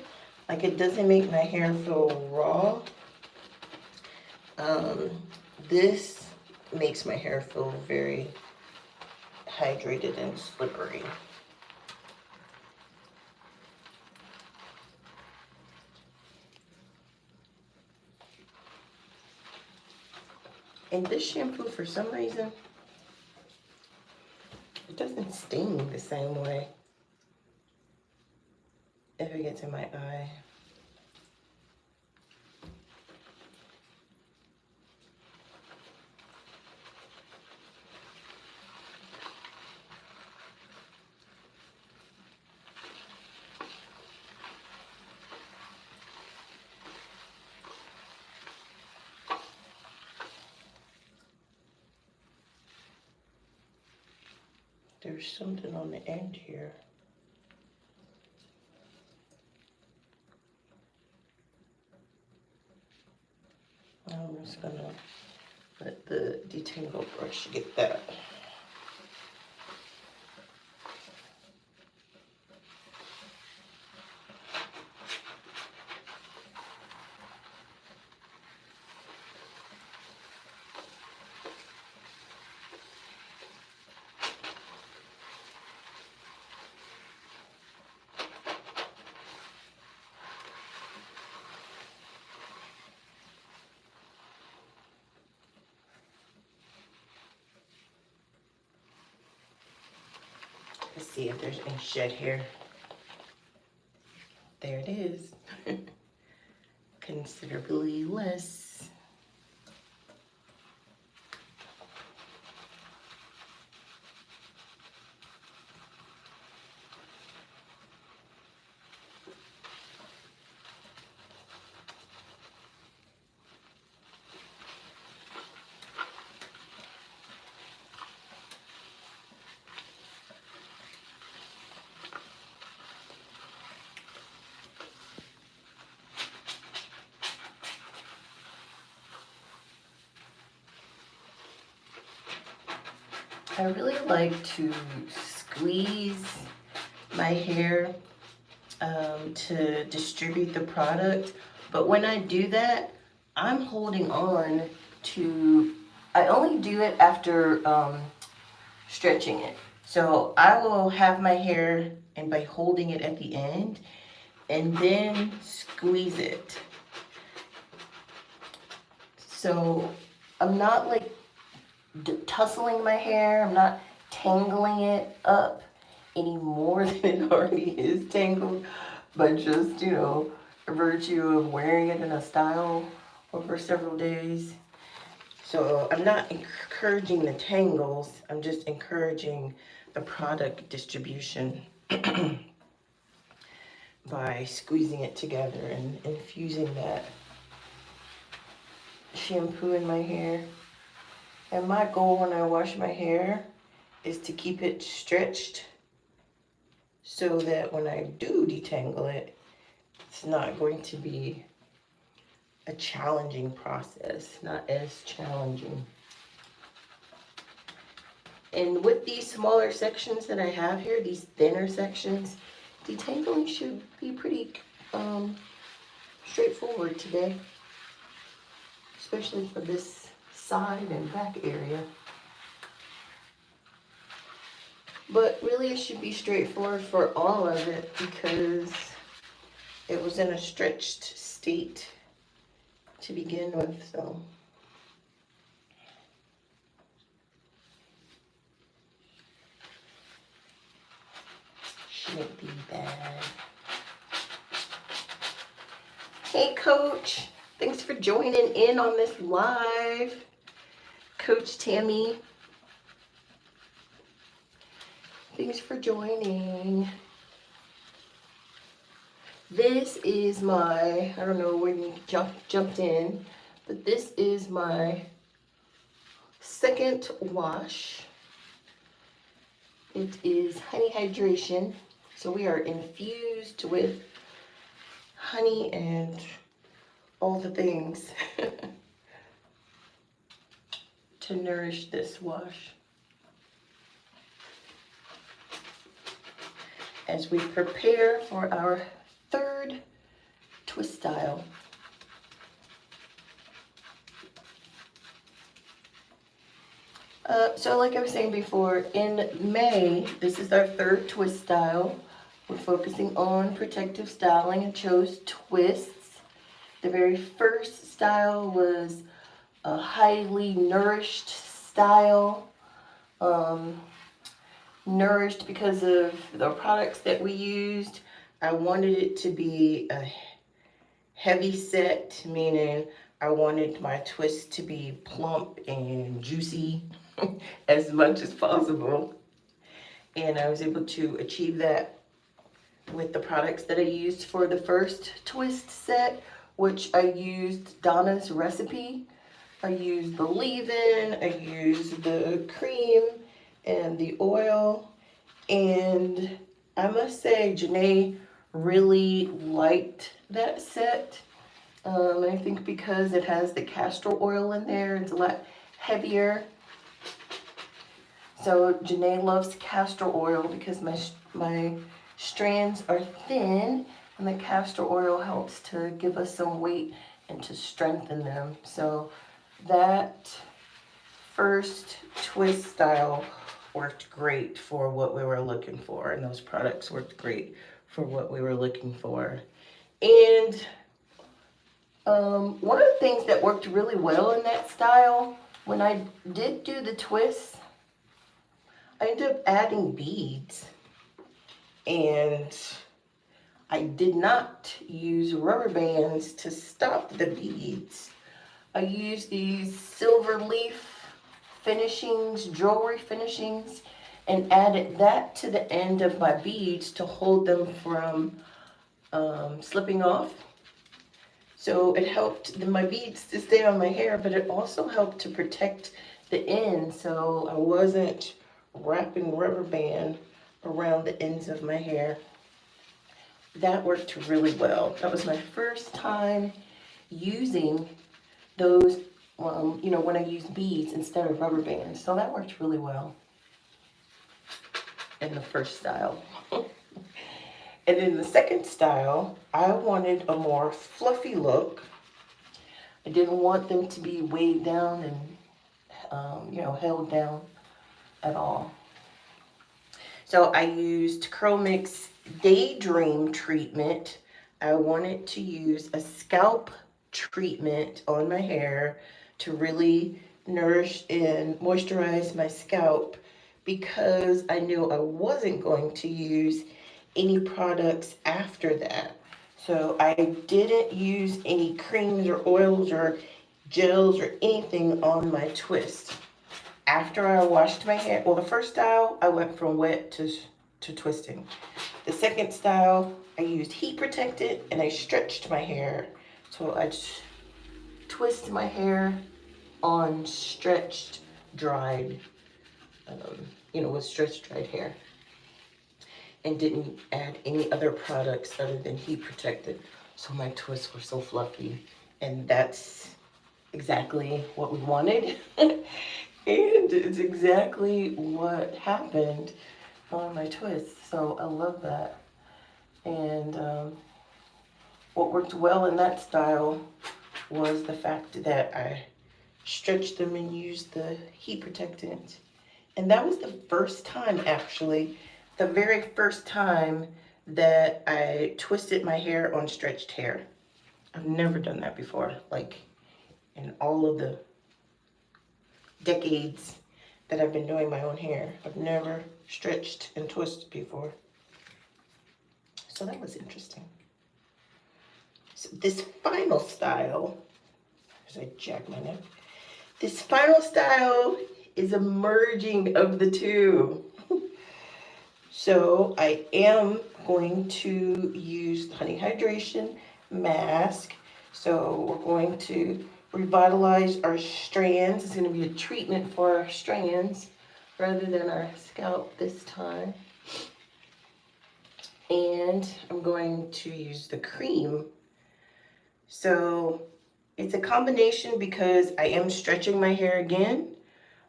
like it doesn't make my hair feel raw, this makes my hair feel very hydrated and slippery. And this shampoo, for some reason, it doesn't sting the same way if it gets in my eye. There's something on the end here. I'm just gonna let the detangle brush get that. Let's see if there's any shed here. There it is. Considerably less. I really like to squeeze my hair to distribute the product, but when I do that, I'm holding on to, I only do it after stretching it. So I will have my hair and by holding it at the end and then squeeze it. So I'm not like tussling my hair, I'm not tangling it up any more than it already is tangled, but just, you know, a virtue of wearing it in a style over several days. So I'm not encouraging the tangles, I'm just encouraging the product distribution by squeezing it together and infusing that shampoo in my hair. And my goal when I wash my hair is to keep it stretched so that when I do detangle it, it's not going to be a challenging process, not as challenging. And with these smaller sections that I have here, these thinner sections, detangling should be pretty straightforward today, especially for this side and back area. But really it should be straightforward for all of it because it was in a stretched state to begin with, so. Can't be bad. Hey, Coach. Thanks for joining in on this live. Coach Tammy. Thanks for joining. This is my, I don't know when you jumped in, but this is my second wash. It is honey hydration. So we are infused with honey and all the things to nourish this wash. As we prepare for our third twist style. So like I was saying before, in May, this is our third twist style. We're focusing on protective styling and chose twists. The very first style was a highly nourished style. Nourished because of the products that we used. I wanted it to be a heavy set, meaning I wanted my twist to be plump and juicy as much as possible. And I was able to achieve that with the products that I used for the first twist set, which I used Donna's recipe. I used the leave-in, I used the cream and the oil, and I must say Janae really liked that set. I think because it has the castor oil in there, it's a lot heavier. So Janae loves castor oil because my strands are thin, and the castor oil helps to give us some weight and to strengthen them. So that first twist style worked great for what we were looking for, and those products worked great for what we were looking for. And one of the things that worked really well in that style, when I did do the twists, I ended up adding beads, and I did not use rubber bands to stop the beads. I used these silver leaf finishings, jewelry finishings, and added that to the end of my beads to hold them from slipping off. So it helped my beads to stay on my hair, but it also helped to protect the end, so I wasn't wrapping rubber band around the ends of my hair. That worked really well. That was my first time using those, when I used beads instead of rubber bands. So that worked really well in the first style. And in the second style, I wanted a more fluffy look. I didn't want them to be weighed down and, held down at all. So I used CurlMix Daydream treatment. I wanted to use a scalp treatment on my hair to really nourish and moisturize my scalp, because I knew I wasn't going to use any products after that. So I didn't use any creams or oils or gels or anything on my twist. After I washed my hair, well, the first style, I went from wet to twisting. The second style, I used heat protected and I stretched my hair. So I just twist my hair on stretched, dried, with stretched, dried hair. And didn't add any other products other than heat protected. So my twists were so fluffy. And that's exactly what we wanted. And it's exactly what happened on my twists. So I love that. And what worked well in that style was the fact that I stretched them and used the heat protectant. And that was the first time, actually, the very first time that I twisted my hair on stretched hair. I've never done that before, like in all of the decades that I've been doing my own hair. I've never stretched and twisted before. So that was interesting. So this final style, as I jack my neck, this final style is a merging of the two. So I am going to use the Honey Hydration Mask. So we're going to revitalize our strands. It's going to be a treatment for our strands rather than our scalp this time. And I'm going to use the cream. So it's a combination because I am stretching my hair again,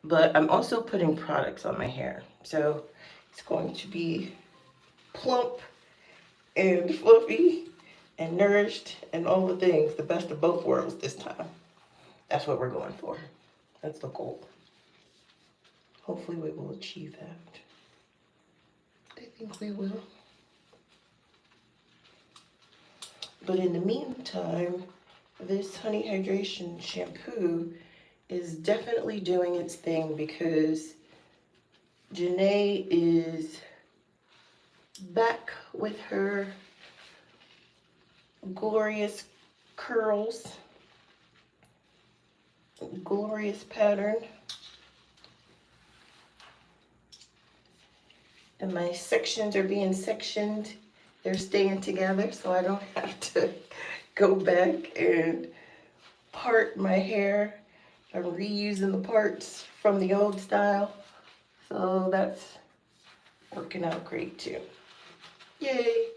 but I'm also putting products on my hair. So it's going to be plump and fluffy and nourished and all the things, the best of both worlds this time. That's what we're going for. That's the goal. Hopefully we will achieve that. I think we will. But in the meantime, this Honey Hydration shampoo is definitely doing its thing because Janae is back with her glorious curls, glorious pattern. And my sections are being sectioned. They're staying together so I don't have to go back and part my hair. I'm reusing the parts from the old style. So that's working out great too. Yay.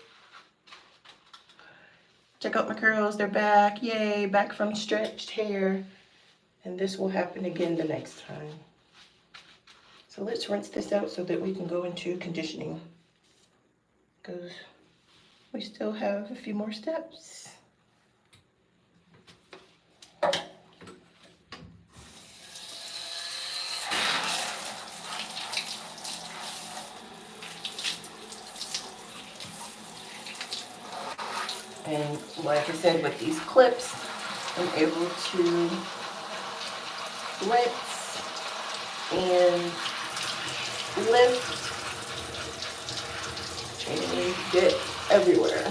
Check out my curls, they're back. Yay, back from stretched hair. And this will happen again the next time. So let's rinse this out so that we can go into conditioning, because we still have a few more steps. And like I said, with these clips, I'm able to rinse and lift and get everywhere.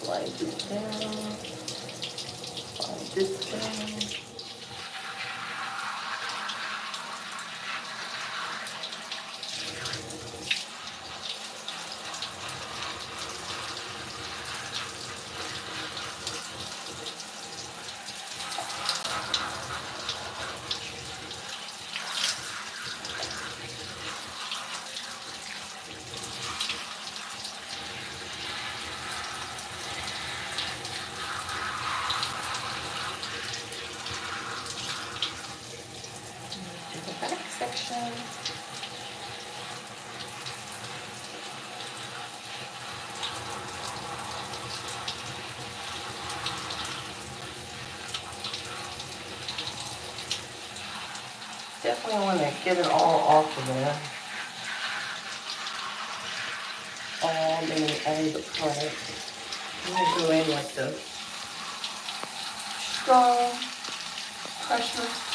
Slide this down, slide this down. Section. Definitely want to get it all off of there. All the products. I'm going to go in with the strong pressure.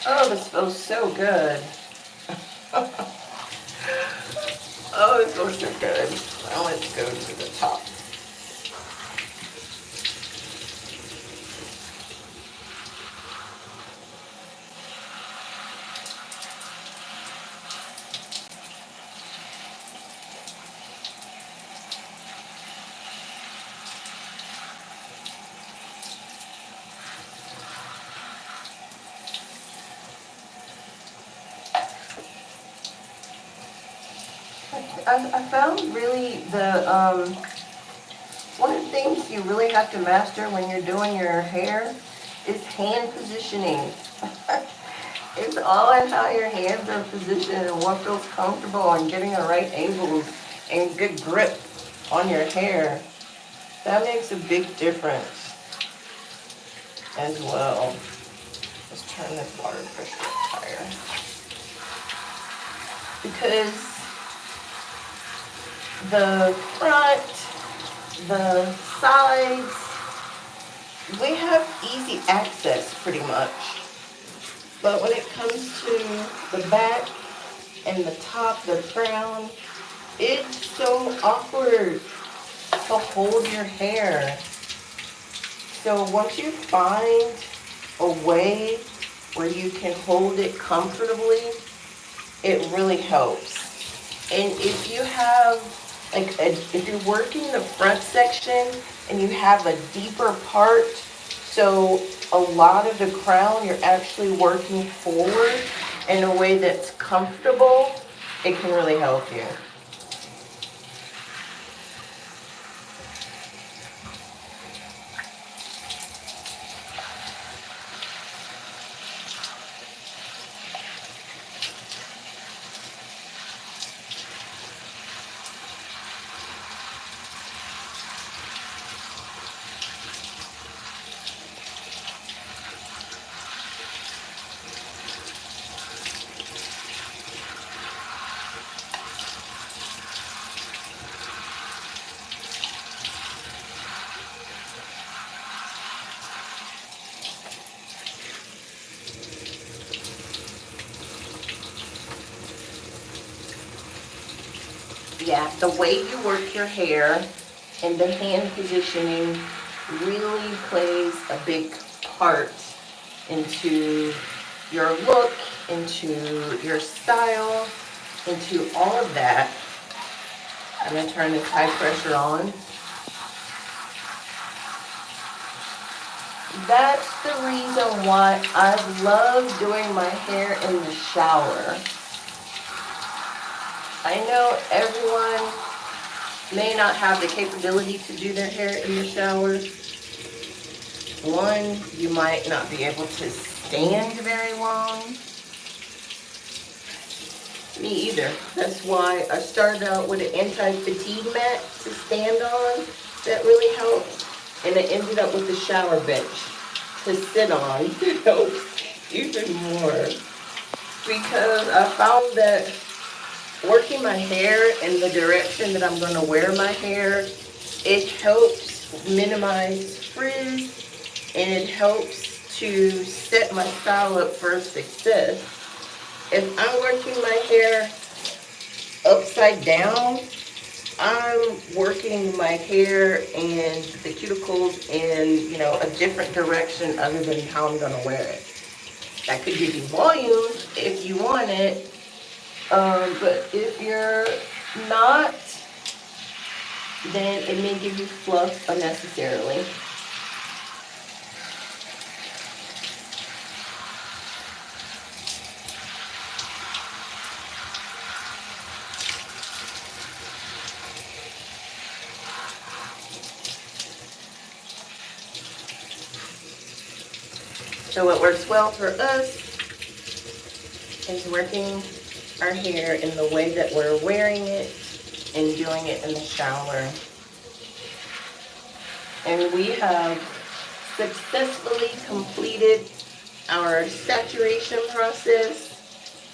Oh, this feels so good. Oh, it feels so good. Now let's go to the top. I found really one of the things you really have to master when you're doing your hair is hand positioning. It's all in how your hands are positioned and what feels comfortable and getting the right angles and good grip on your hair. That makes a big difference as well. Let's turn this water pressure up higher. Because the front, the sides, we have easy access pretty much. But when it comes to the back and the top, the crown, it's so awkward to hold your hair. So once you find a way where you can hold it comfortably, it really helps. And if you have, if you're working the front section and you have a deeper part, so a lot of the crown you're actually working forward in a way that's comfortable, it can really help you. Yeah, the way you work your hair and the hand positioning really plays a big part into your look, into your style, into all of that. I'm going to turn this high pressure on. That's the reason why I love doing my hair in the shower. I know everyone may not have the capability to do their hair in the shower. One, you might not be able to stand very long. Me either. That's why I started out with an anti-fatigue mat to stand on. That really helped. And I ended up with a shower bench to sit on. It helps even more. Because I found that working my hair in the direction that I'm going to wear my hair, it helps minimize frizz and it helps to set my style up for success. If I'm working my hair upside down, I'm working my hair and the cuticles in, a different direction other than how I'm going to wear it. That could give you volume if you want it. But if you're not, then it may give you fluff unnecessarily. So what works well for us is working our hair in the way that we're wearing it and doing it in the shower. And we have successfully completed our saturation process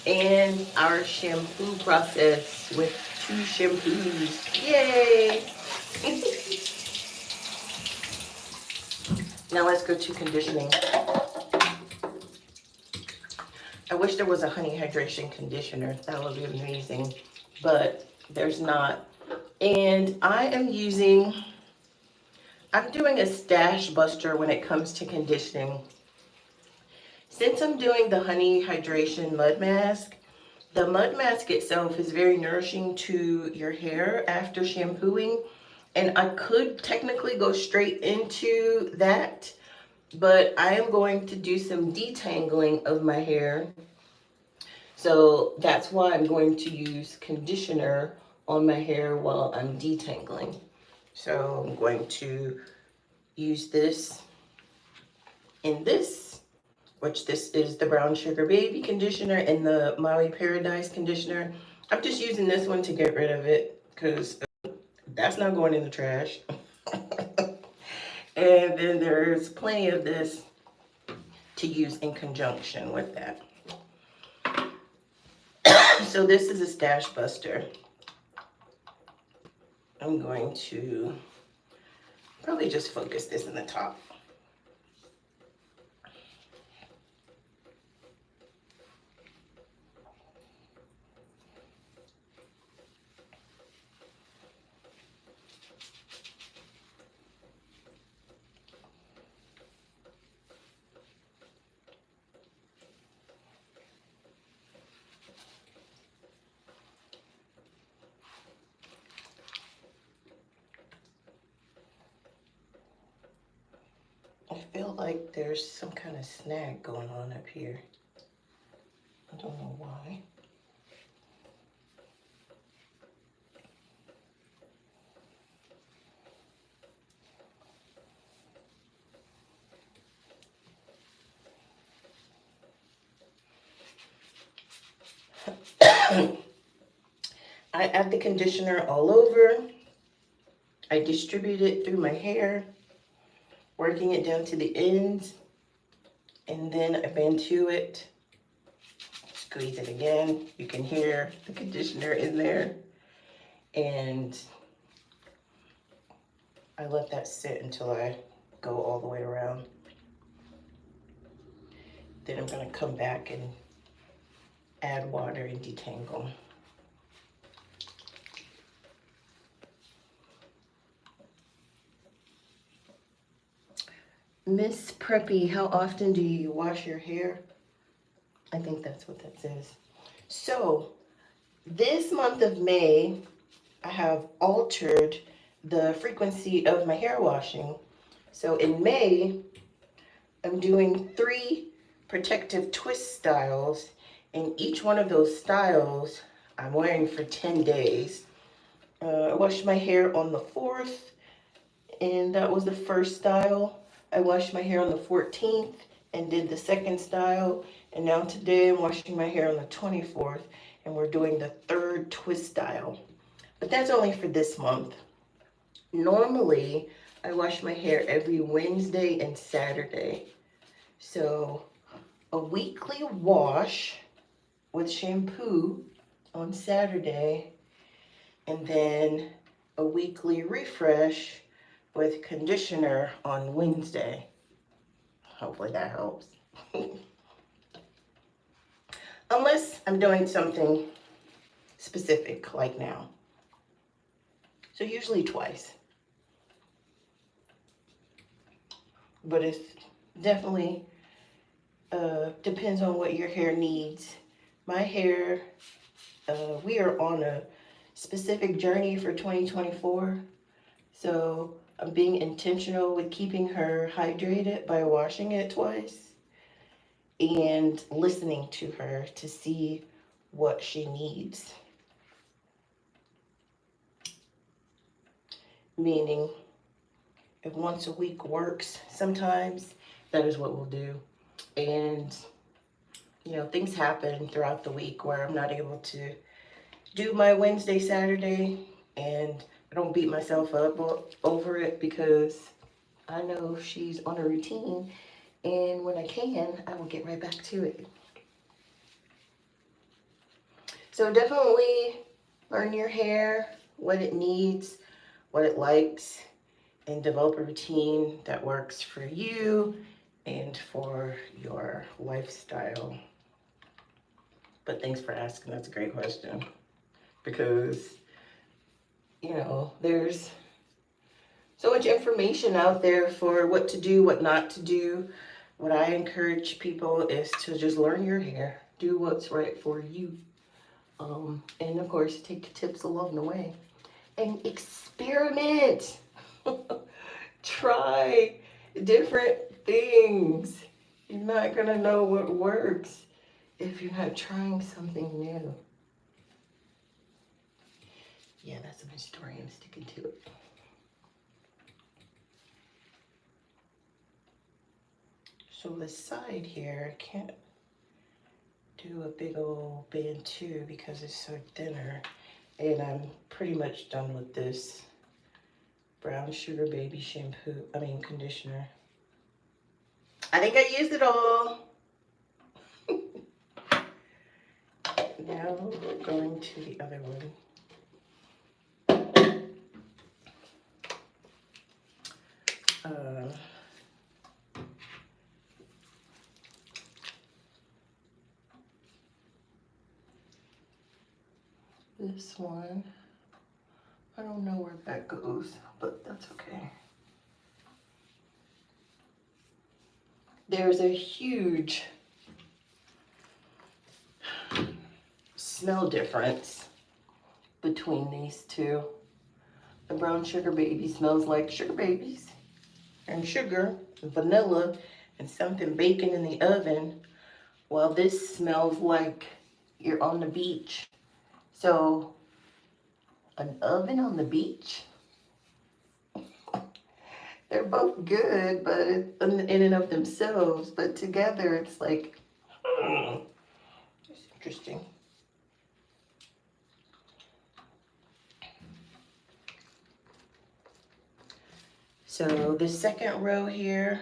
and our shampoo process with 2 shampoos. Yay! Now let's go to conditioning. I wish there was a honey hydration conditioner. That would be amazing, but there's not. And I'm doing a stash buster when it comes to conditioning. Since I'm doing the honey hydration mud mask, the mud mask itself is very nourishing to your hair after shampooing. And I could technically go straight into that, but I am going to do some detangling of my hair. So that's why I'm going to use conditioner on my hair while I'm detangling. So I'm going to use this in this, which this is the Brown Sugar Baby conditioner and the Maui Paradise conditioner. I'm just using this one to get rid of it because that's not going in the trash. And then there's plenty of this to use in conjunction with that. So this is a stash buster. I'm going to probably just focus this in the top. I feel like there's some kind of snag going on up here. I don't know why. I add the conditioner all over. I distribute it through my hair, working it down to the ends, and then I bend to it, squeeze it again. You can hear the conditioner in there, and I let that sit until I go all the way around. Then I'm going to come back and add water and detangle. Miss Preppy, how often do you wash your hair? I think that's what that says. So this month of May, I have altered the frequency of my hair washing. So in May, I'm doing 3 protective twist styles, and each one of those styles I'm wearing for 10 days. I washed my hair on the 4th, and that was the first style. I washed my hair on the 14th and did the second style, and now today I'm washing my hair on the 24th, and we're doing the 3rd twist style. But that's only for this month. Normally, I wash my hair every Wednesday and Saturday. So a weekly wash with shampoo on Saturday, and then a weekly refresh with conditioner on Wednesday. Hopefully that helps. Unless I'm doing something specific like now. So usually twice. But it's definitely depends on what your hair needs. My hair, we are on a specific journey for 2024. So I'm being intentional with keeping her hydrated by washing it twice and listening to her to see what she needs. Meaning, if once a week works sometimes, that is what we'll do. And, you know, things happen throughout the week where I'm not able to do my Wednesday, Saturday, and I don't beat myself up over it because I know she's on a routine, and when I can, I will get right back to it. So definitely learn your hair, what it needs, what it likes, and develop a routine that works for you and for your lifestyle. But thanks for asking. That's a great question. Because, you know, there's so much information out there for what to do, what not to do. What I encourage people is to just learn your hair. Do what's right for you. And of course, take the tips along the way. And experiment. Try different things. You're not going to know what works if you're not trying something new. Yeah, that's my story. I'm sticking to it. So the side here, I can't do a big old band too because it's so thinner. And I'm pretty much done with this brown sugar baby conditioner. I think I used it all. Now we're going to the other one. This one, I don't know where that goes, but that's okay. There's a huge smell difference between these two. The brown sugar baby smells like sugar babies and sugar and vanilla and something baking in the oven, while this smells like you're on the beach. So, an oven on the beach? They're both good, but in and of themselves, but together it's like, it's interesting. So the second row here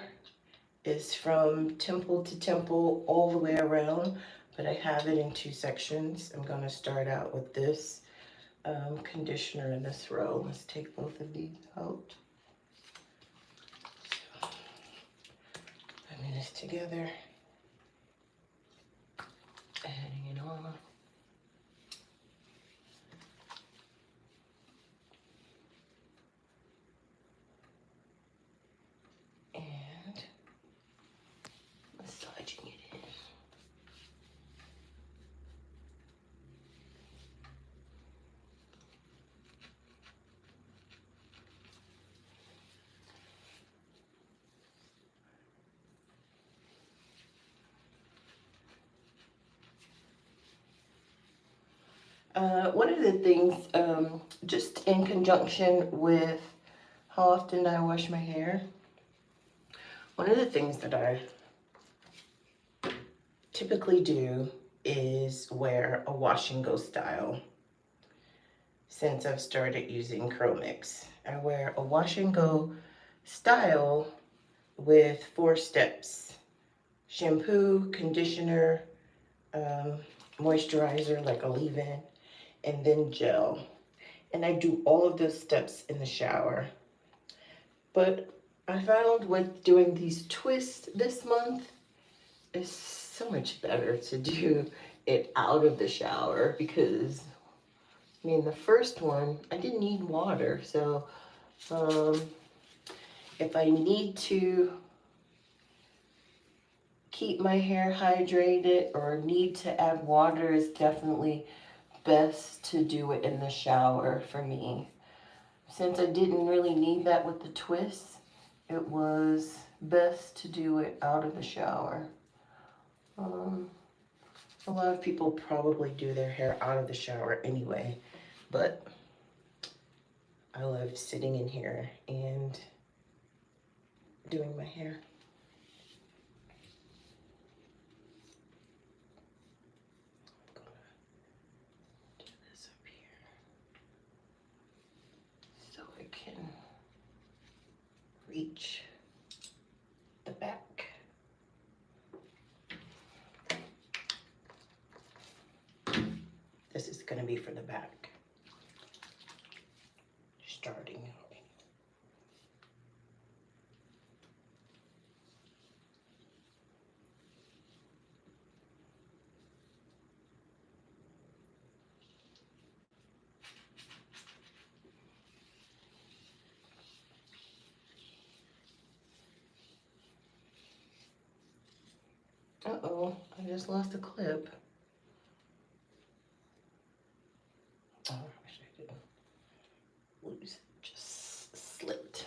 is from temple to temple all the way around, but I have it in two sections. I'm going to start out with this conditioner in this row. Let's take both of these out. Putting this together, adding it on. And massaging it in. One of the things, just in conjunction with how often I wash my hair, one of the things that I typically do is wear a wash and go style. Since I've started using CurlMix, I wear a wash and go style with 4 steps: shampoo, conditioner, moisturizer like a leave-in, and then gel. And I do all of those steps in the shower. But I found with doing these twists this month, it's so much better to do it out of the shower because, I mean, the first one, I didn't need water. So if I need to keep my hair hydrated or need to add water, it's definitely best to do it in the shower for me. Since I didn't really need that with the twists, it was best to do it out of the shower. A lot of people probably do their hair out of the shower anyway, but I love sitting in here and doing my hair. I'm gonna do this up here so I can reach the back. This is going to be for the back, starting out. Uh-oh, I just lost a clip. Oh, I wish I didn't lose it, just slipped.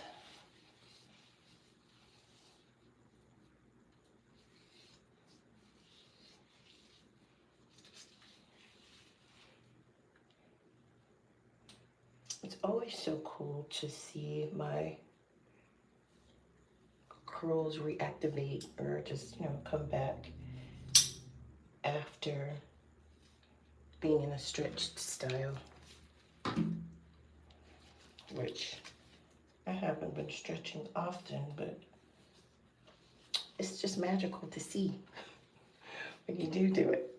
It's always so cool to see my curls reactivate or just, you know, come back after being in a stretched style, which I haven't been stretching often, but it's just magical to see when you do it.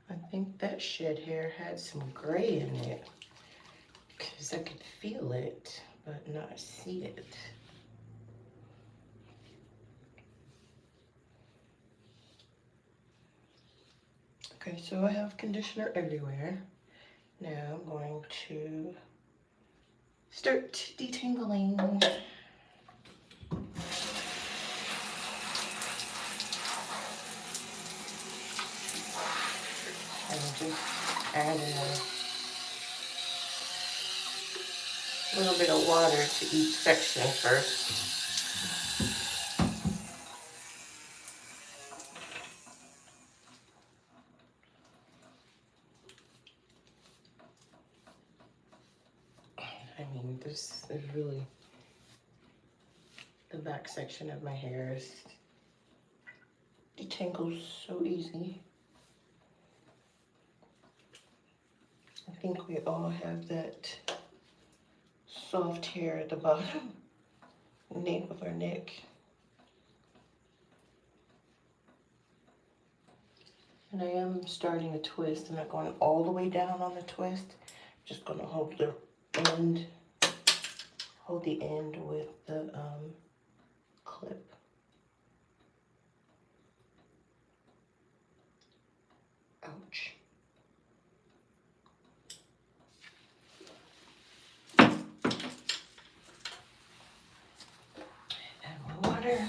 I think that shed hair had some gray in it because I could feel it, but not see it. Okay, so I have conditioner everywhere. Now I'm going to start detangling. And just adding a little bit of water to each section first. I mean, this is really the back section of my hair is detangles so easy. I think we all have that soft hair at the bottom, nape of our neck. And I am starting a twist. I'm not going all the way down on the twist. I'm just going to hold the end with the clip. Ouch. Add more water.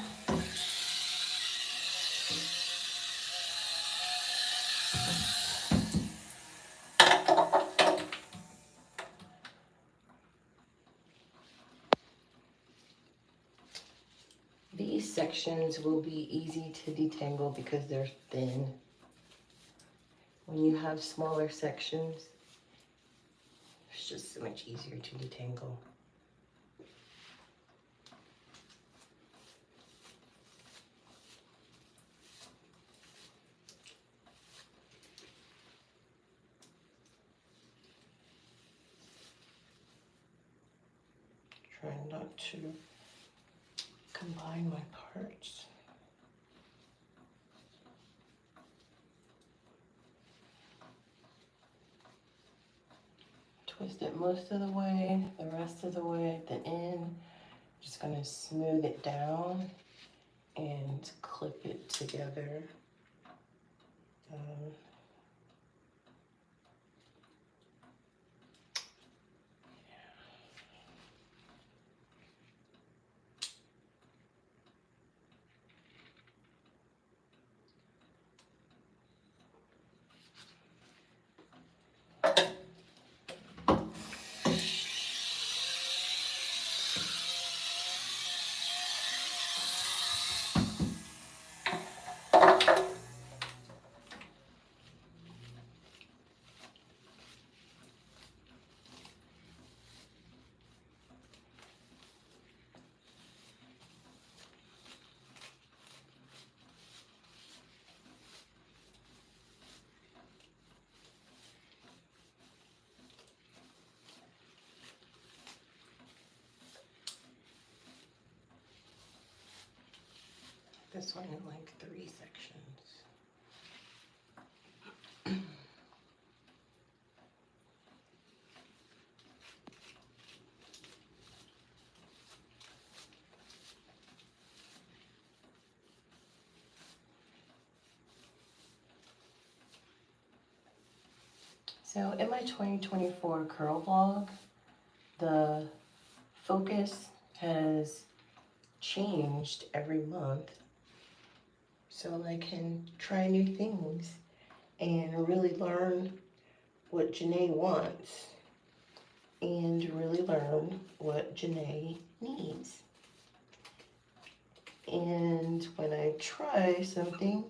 These sections will be easy to detangle because they're thin. When you have smaller sections, it's just so much easier to detangle. Try not to combine my parts. Twist it most of the way, the rest of the way at the end. Just gonna smooth it down and clip it together. This one in like 3 sections. So in my 2024 curl vlog, the focus has changed every month. so I can try new things and really learn what Janae wants and really learn what Janae needs. And when I try something,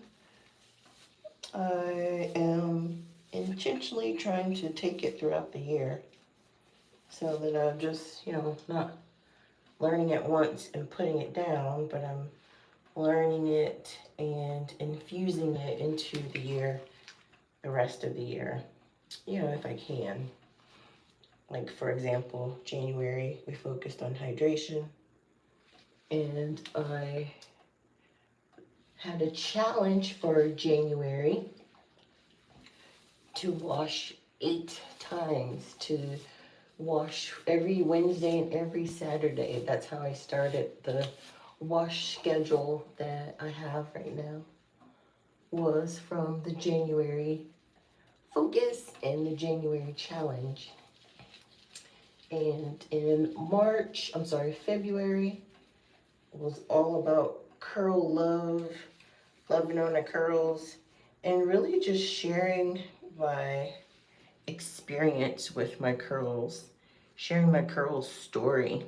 I am intentionally trying to take it throughout the year so that I'm just, not learning it once and putting it down, but I'm learning it and infusing it into the year, the rest of the year, if I can. Like, for example, January, we focused on hydration, and I had a challenge for January to wash 8 times, to wash every Wednesday and every Saturday. That's how I started the wash schedule that I have right now, was from the January focus and the January challenge. And in February was all about curl love, loving on the curls, and really just sharing my experience with my curls, sharing my curls story.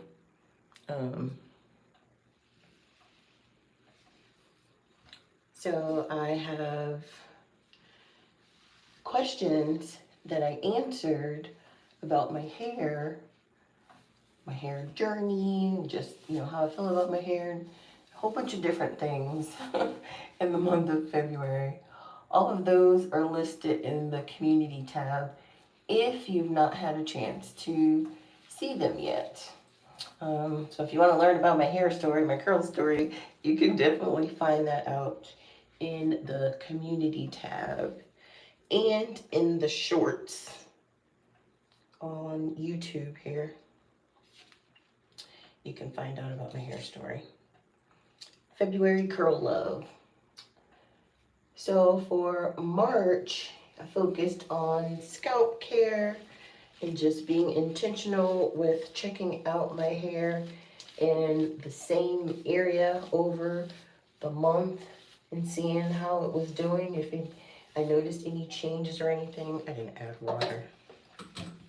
So I have questions that I answered about my hair journey, just, how I feel about my hair, and a whole bunch of different things in the month of February. All of those are listed in the community tab if you've not had a chance to see them yet. So if you want to learn about my hair story, my curl story, you can definitely find that out in the community tab and in the shorts on YouTube here. You can find out about my hair story. February curl love. So for March, I focused on scalp care and just being intentional with checking out my hair in the same area over the month and seeing how it was doing. If I noticed any changes or anything. I didn't add water.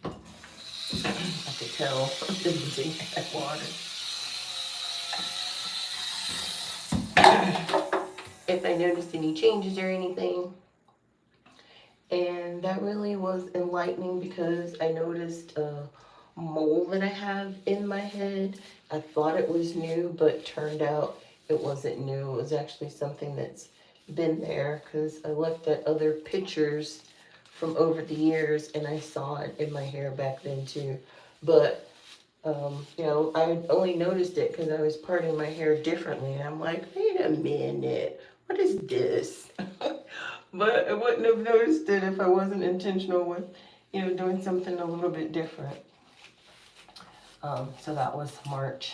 I could tell I didn't add water. If I noticed any changes or anything. And that really was enlightening because I noticed a mole that I have in my head. I thought it was new, but turned out it wasn't new. It was actually something that's been there because I looked at other pictures from over the years and I saw it in my hair back then too. But, I only noticed it because I was parting my hair differently. And I'm like, wait a minute, what is this? But I wouldn't have noticed it if I wasn't intentional with, doing something a little bit different. So that was March.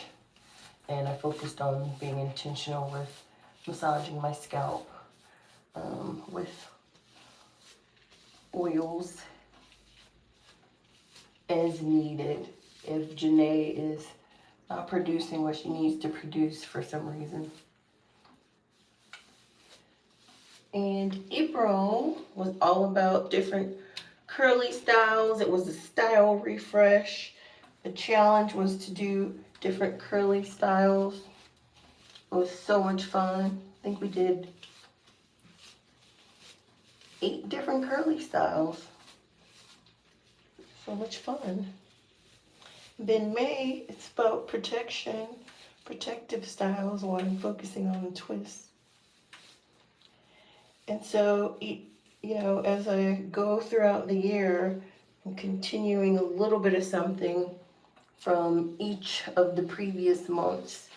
And I focused on being intentional with massaging my scalp with oils as needed if Janae is not producing what she needs to produce for some reason. And April was all about different curly styles. It was a style refresh. The challenge was to do different curly styles. It was so much fun. I think we did 8 different curly styles. So much fun. Then May, it's about protection, protective styles, while I'm focusing on the twists. And so, as I go throughout the year, I'm continuing a little bit of something from each of the previous months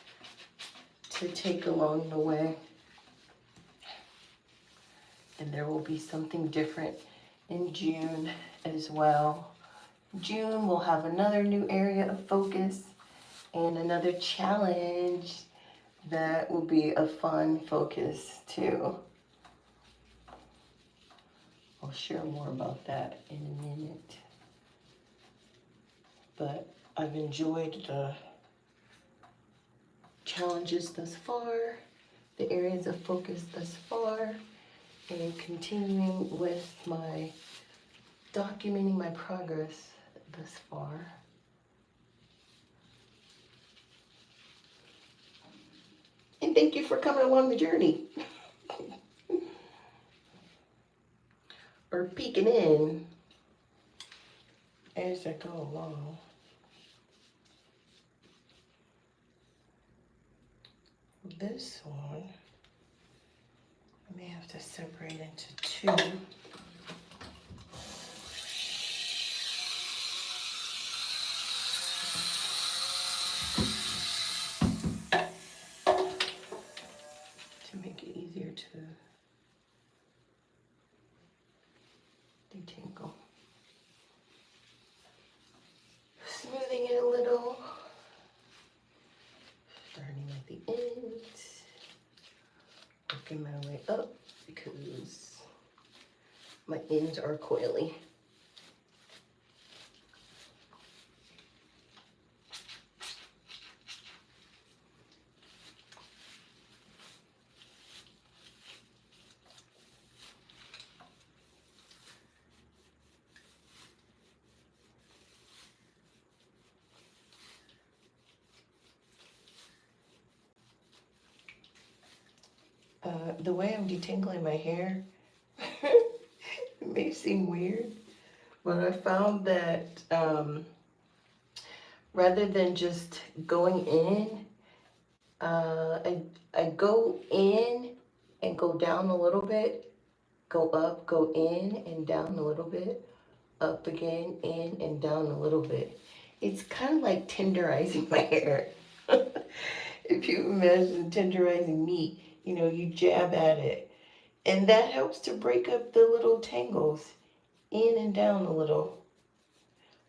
to take along the way. And there will be something different in June as well. June will have another new area of focus and another challenge that will be a fun focus too. I'll share more about that in a minute. But I've enjoyed the challenges thus far. the areas of focus thus far and continuing with my documenting my progress thus far. And thank you for coming along the journey. Or peeking in as I go along. This one, I may have to separate into two. To make it easier to detangle. Smoothing it a little. Starting at the ends. Working my way up because my ends are coily. The way I'm detangling my hair, it may seem weird, but I found that rather than just going in, I go in and go down a little bit, go up, go in and down a little bit, up again, in and down a little bit. It's kind of like tenderizing my hair. If you imagine tenderizing meat, you know, you jab at it. And that helps to break up the little tangles in and down a little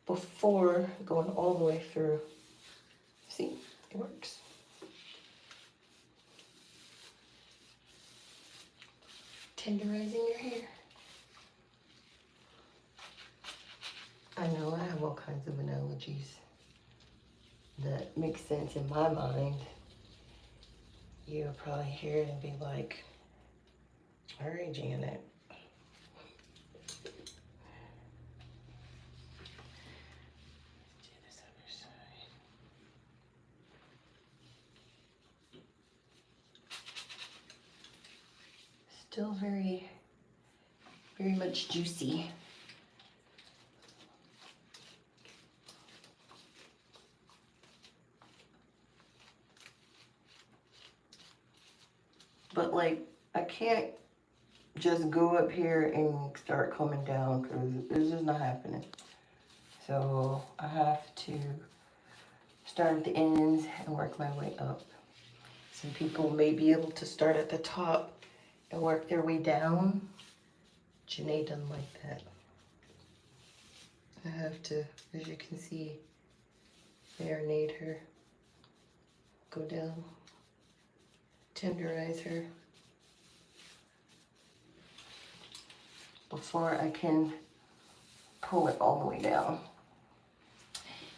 before going all the way through. See, it works. Tenderizing your hair. I know I have all kinds of analogies that make sense in my mind. You'll probably hear it and be like, all right, Janet. Do this other side. Still very, very much juicy. But like, I can't just go up here and start coming down because it's just not happening. So I have to start at the ends and work my way up. Some people may be able to start at the top and work their way down. Janae doesn't like that. I have to, as you can see, marinate her, go down, tenderize her before I can pull it all the way down.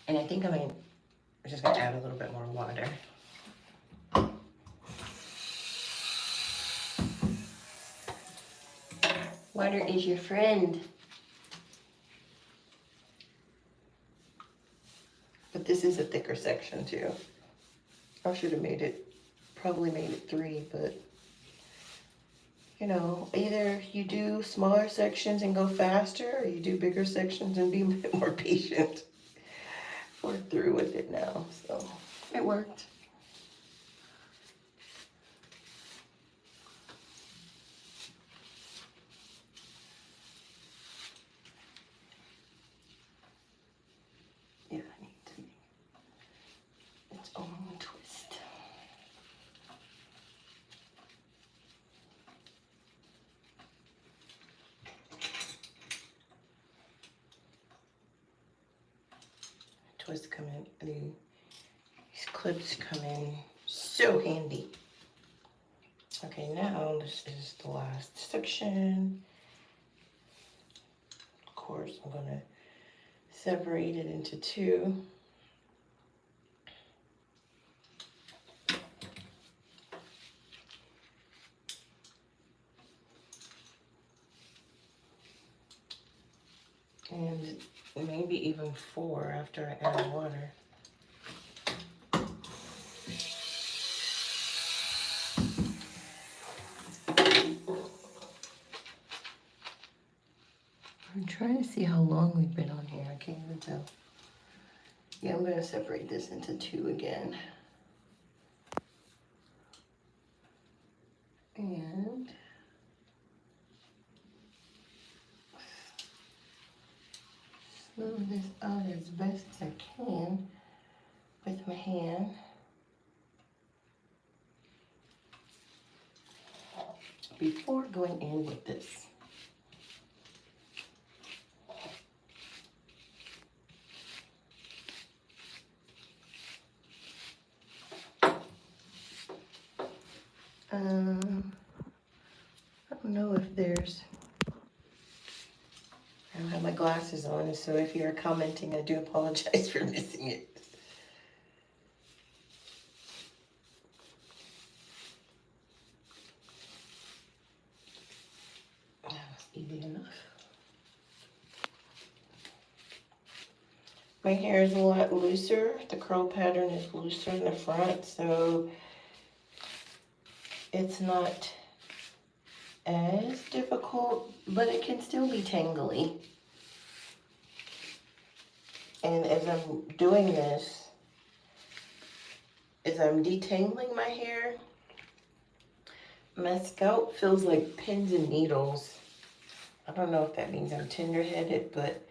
And I think I'm just gonna add a little bit more water. Water is your friend. But this is a thicker section too. I should have probably made it 3, but you know, either you do smaller sections and go faster, or you do bigger sections and be a bit more patient. We're through with it now, so it worked. Yeah, I need to make its own twist. Twists come in, these clips come in so handy. Okay, now this is the last section. Of course, I'm gonna separate it into 2. and maybe even 4 after I add water. I'm trying to see how long we've been on here. I can't even tell. Yeah, I'm going to separate this into 2 again. And smooth this out as best as I can with my hand. Before going in with this. I don't know if there's, I don't have my glasses on, so if you're commenting, I do apologize for missing it. That was easy enough. My hair is a lot looser. The curl pattern is looser in the front, so it's not as difficult, but it can still be tangly. And as I'm doing this, as I'm detangling my hair, my scalp feels like pins and needles. I don't know if that means I'm tender-headed, but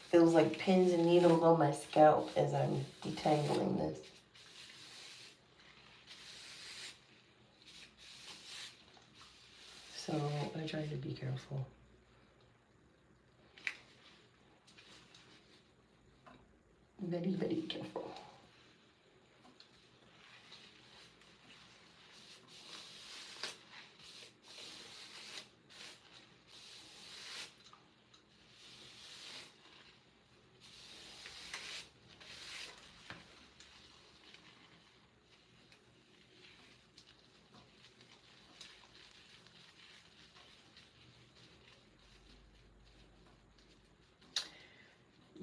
feels like pins and needles on my scalp as I'm detangling this. So I try to be careful. Very, very careful.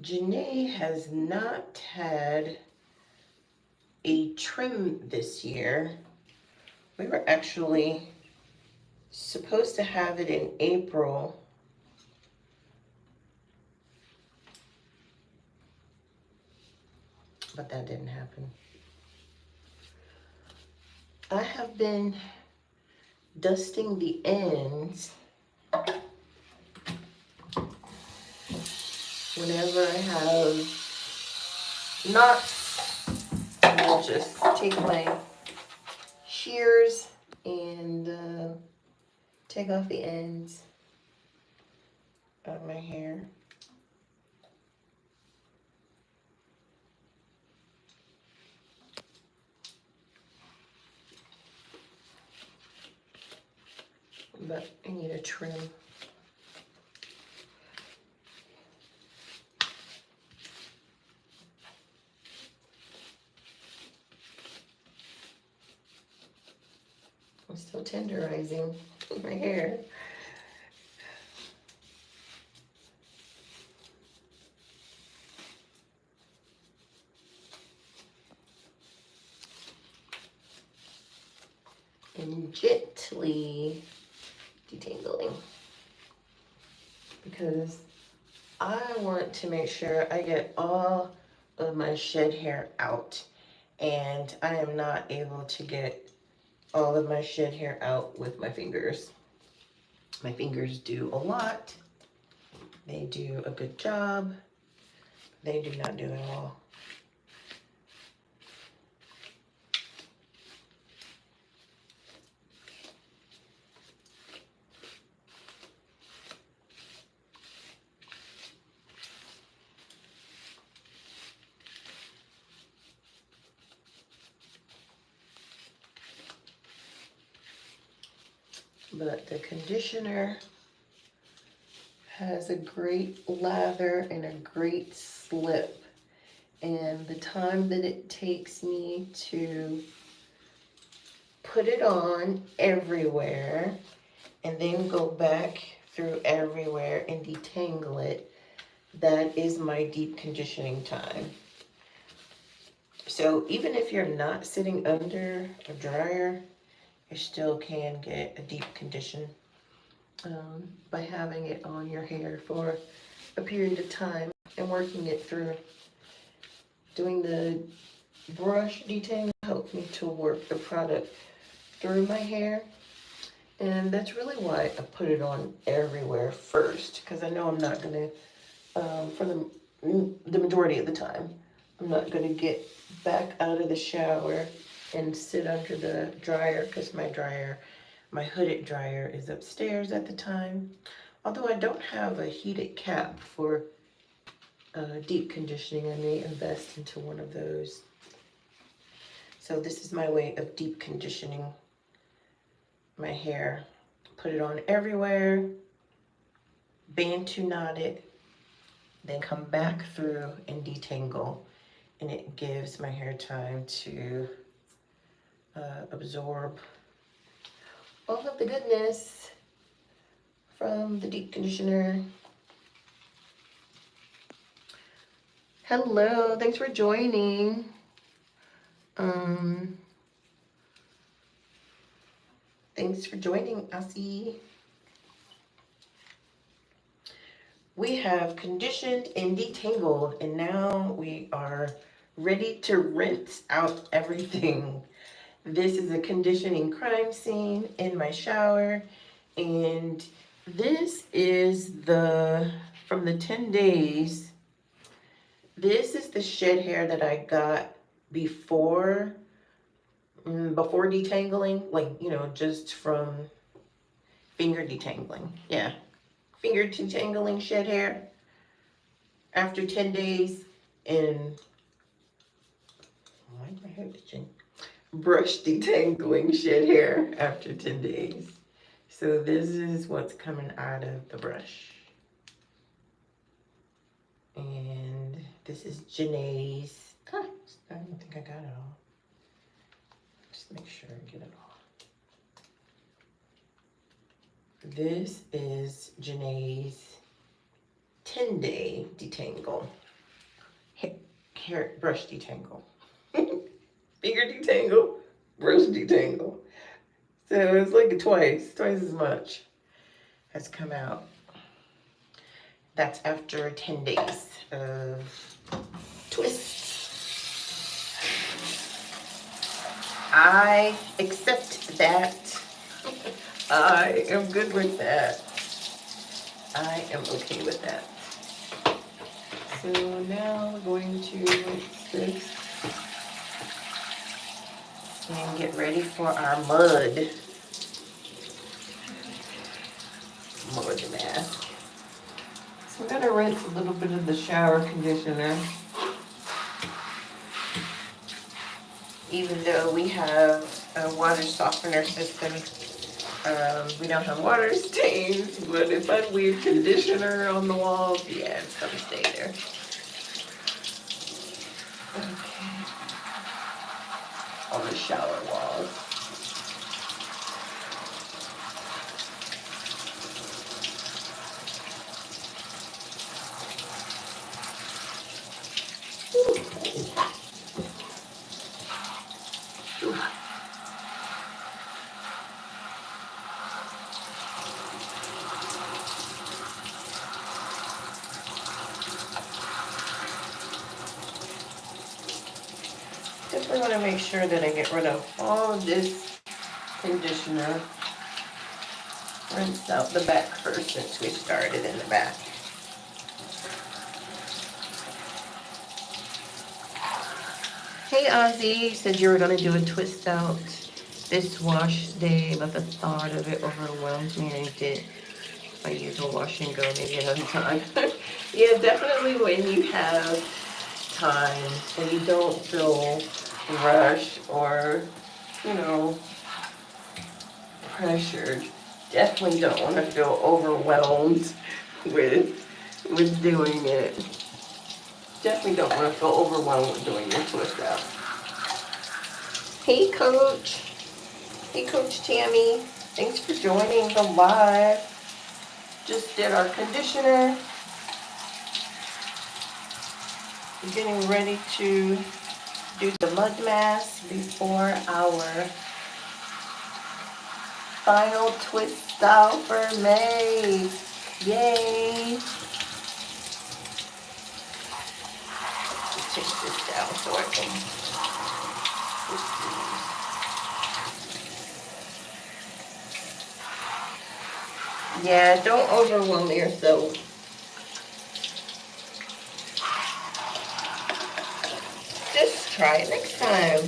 Janae has not had a trim this year. We were actually supposed to have it in April. But that didn't happen. I have been dusting the ends whenever I have knots. I'll just take my shears and take off the ends of my hair. But I need a trim. I'm still tenderizing my hair. And gently detangling, because I want to make sure I get all of my shed hair out, and I am not able to get all of my shed hair out with my fingers. My fingers do a lot. They do a good job. They do not do it all. But the conditioner has a great lather and a great slip. And the time that it takes me to put it on everywhere and then go back through everywhere and detangle it that is my deep conditioning time. So even if you're not sitting under a dryer, you still can get a deep condition by having it on your hair for a period of time and working it through. Doing the brush detangling helps me to work the product through my hair. And that's really why I put it on everywhere first, because I know I'm not going to, for the majority of the time, I'm not going to get back out of the shower and sit under the dryer, because my hooded dryer is upstairs at the time. Although I don't have a heated cap for deep conditioning, I may invest into one of those. So this is my way of deep conditioning my hair. Put it on everywhere, Bantu knot it, then come back through and detangle. And it gives my hair time to absorb all of the goodness from the deep conditioner. Hello, thanks for joining. Thanks for joining, Asi. We have conditioned and detangled, and now we are ready to rinse out everything. This is a conditioning crime scene in my shower, and this is from the 10 days. This is the shed hair that I got before detangling, like, you know, just from finger detangling. Yeah, finger detangling shed hair after 10 days, and why my hair itching? Brush detangling shed hair after 10 days. So this is what's coming out of the brush. And this is Janae's. I don't think I got it all. Just make sure I get it all. This is Janae's 10-day detangle. Hair brush detangle. Finger detangle, brush detangle. So it's like twice as much has come out. That's after 10 days of twists. I accept that. I am good with that. I am okay with that. So now we're going to rinse this and get ready for our mud mask. So I'm going to rinse a little bit of the shower conditioner. Even though we have a water softener system, we don't have water stains, but if I leave conditioner on the walls, yeah, it's going to stay there. Okay. On the shower walls. Definitely want to make sure that I get rid of all of this conditioner. Rinse out the back first since we started in the back. Hey Ozzy, you said you were going to do a twist out this wash day, but the thought of it overwhelmed me and I did my usual wash and go maybe another time. Yeah, definitely when you have time and you don't feel rushed or, you know, pressured. Definitely don't want to feel overwhelmed with doing it. Definitely don't want to feel overwhelmed with doing your twist out. Hey Coach. Hey Coach Tammy. Thanks for joining the live. Just did our conditioner. getting ready to do the mud mask before our final twist style for May. Yay! Take this down so I can twist these. Yeah, don't overwhelm yourself. Just try it next time.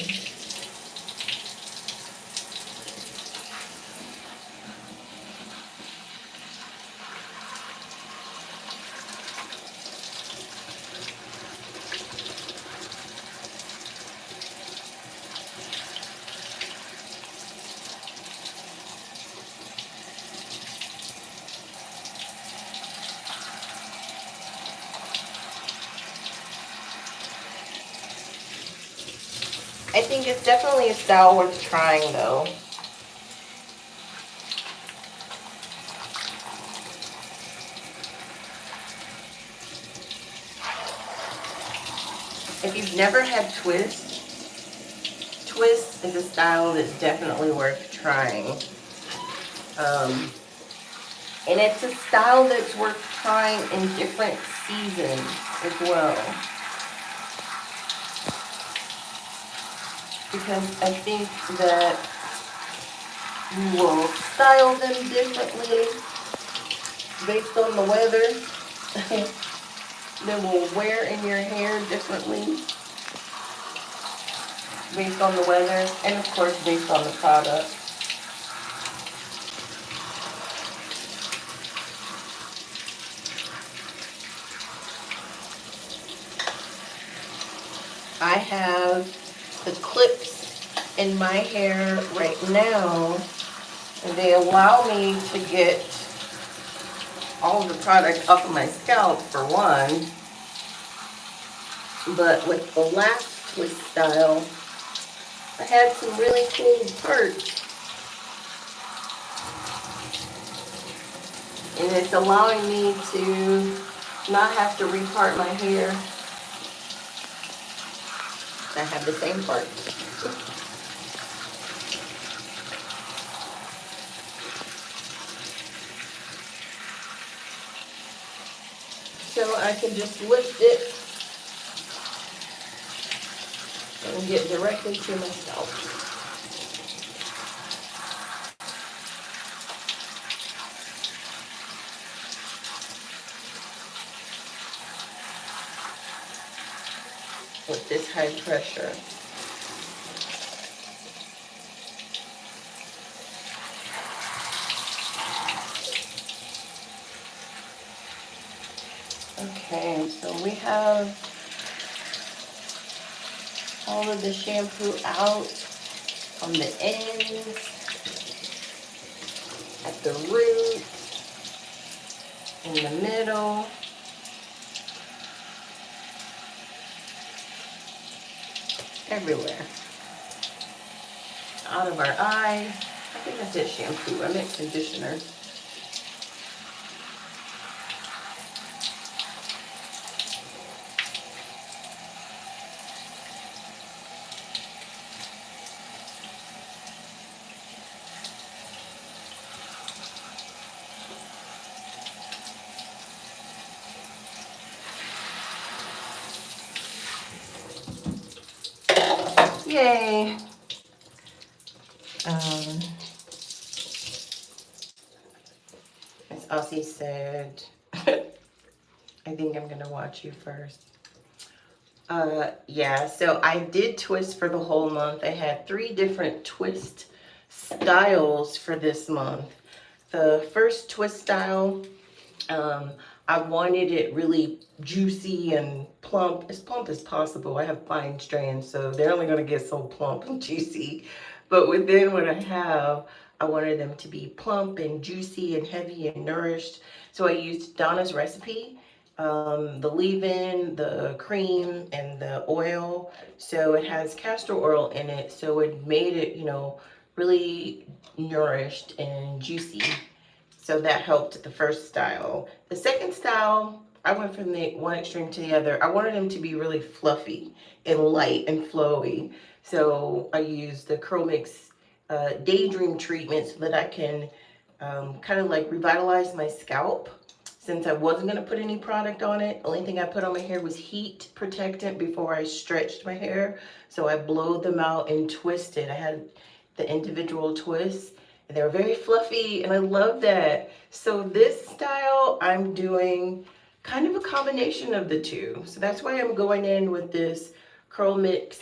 I think it's definitely a style worth trying though. If you've never had twist is a style that's definitely worth trying. And it's a style that's worth trying in different seasons as well. Because I think that you will style them differently based on the weather. They will wear in your hair differently based on the weather, and of course based on the product. I have the clips in my hair right now, and they allow me to get all of the product off of my scalp for one. But with the last twist style, I had some really cool parts. And it's allowing me to not have to repart my hair. I have the same parts. So I can just lift it and get directly to my scalp. With this high pressure. Okay, so we have all of the shampoo out on the ends, at the root, in the middle. Everywhere. Out of our eye. I think that's it, shampoo. I meant conditioner. Yay! As Aussie said, I think I'm gonna watch you first. Yeah, so I did twist for the whole month. I had 3 different twist styles for this month. The first twist style, I wanted it really juicy and plump as possible. I have fine strands, so they're only going to get so plump and juicy. But within what I have, I wanted them to be plump and juicy and heavy and nourished. So I used Donna's recipe, the leave-in, the cream, and the oil. So it has castor oil in it, so it made it, you know, really nourished and juicy. So that helped the first style. The second style, I went from the one extreme to the other. I wanted them to be really fluffy and light and flowy. So I used the CurlMix Daydream treatment so that I can kind of like revitalize my scalp. Since I wasn't going to put any product on it, only thing I put on my hair was heat protectant before I stretched my hair. So I blowed them out and twisted. I had the individual twists. And they were very fluffy, and I love that. So this style, I'm doing kind of a combination of the two. So that's why I'm going in with this CurlMix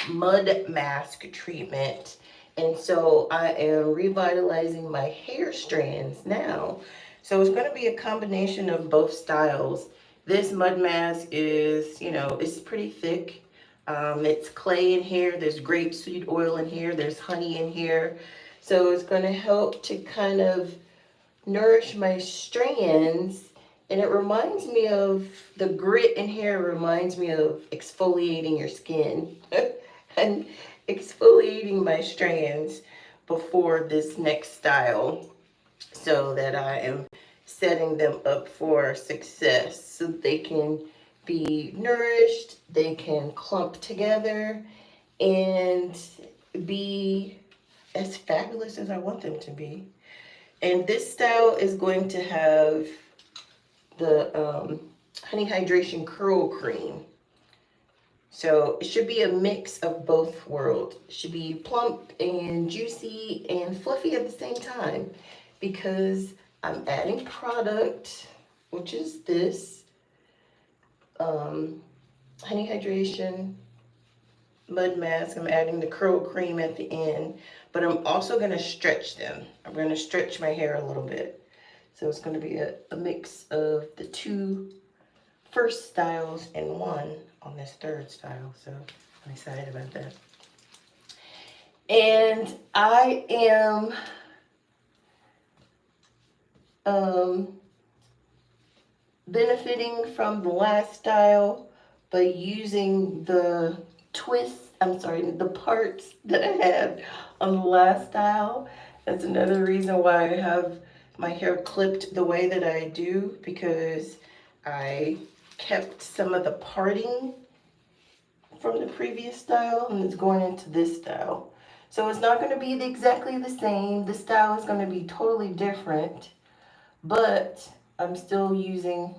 Mud Mask treatment. And so I am revitalizing my hair strands now. So it's going to be a combination of both styles. This mud mask is, you know, it's pretty thick. It's clay in here. There's grapeseed oil in here. There's honey in here. So it's going to help to kind of nourish my strands. And it reminds me of, the grit in here reminds me of exfoliating your skin and exfoliating my strands before this next style, so that I am setting them up for success, so they can be nourished, they can clump together, and be as fabulous as I want them to be. And this style is going to have the Honey Hydration Curl Cream. So it should be a mix of both worlds. It should be plump and juicy and fluffy at the same time, because I'm adding product, which is this Honey Hydration Mud Mask. I'm adding the curl cream at the end, but I'm also going to stretch them. I'm going to stretch my hair a little bit. So it's going to be a mix of the two first styles in one on this third style. So I'm excited about that. And I am benefiting from the last style by using the the parts that I had on the last style. That's another reason why I have my hair clipped the way that I do, because I kept some of the parting from the previous style and it's going into this style. So it's not going to be exactly the same. The style is going to be totally different, but I'm still using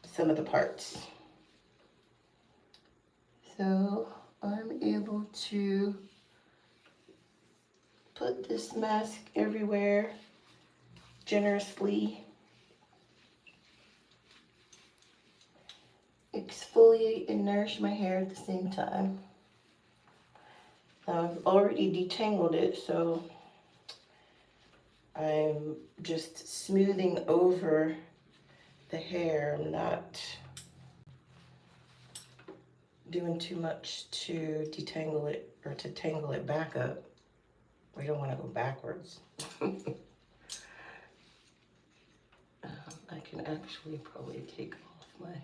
some of the parts. So I'm able to put this mask everywhere generously, exfoliate and nourish my hair at the same time. Now I've already detangled it, so I'm just smoothing over the hair. I'm not doing too much to detangle it or to tangle it back up. We don't want to go backwards. I can actually probably take off my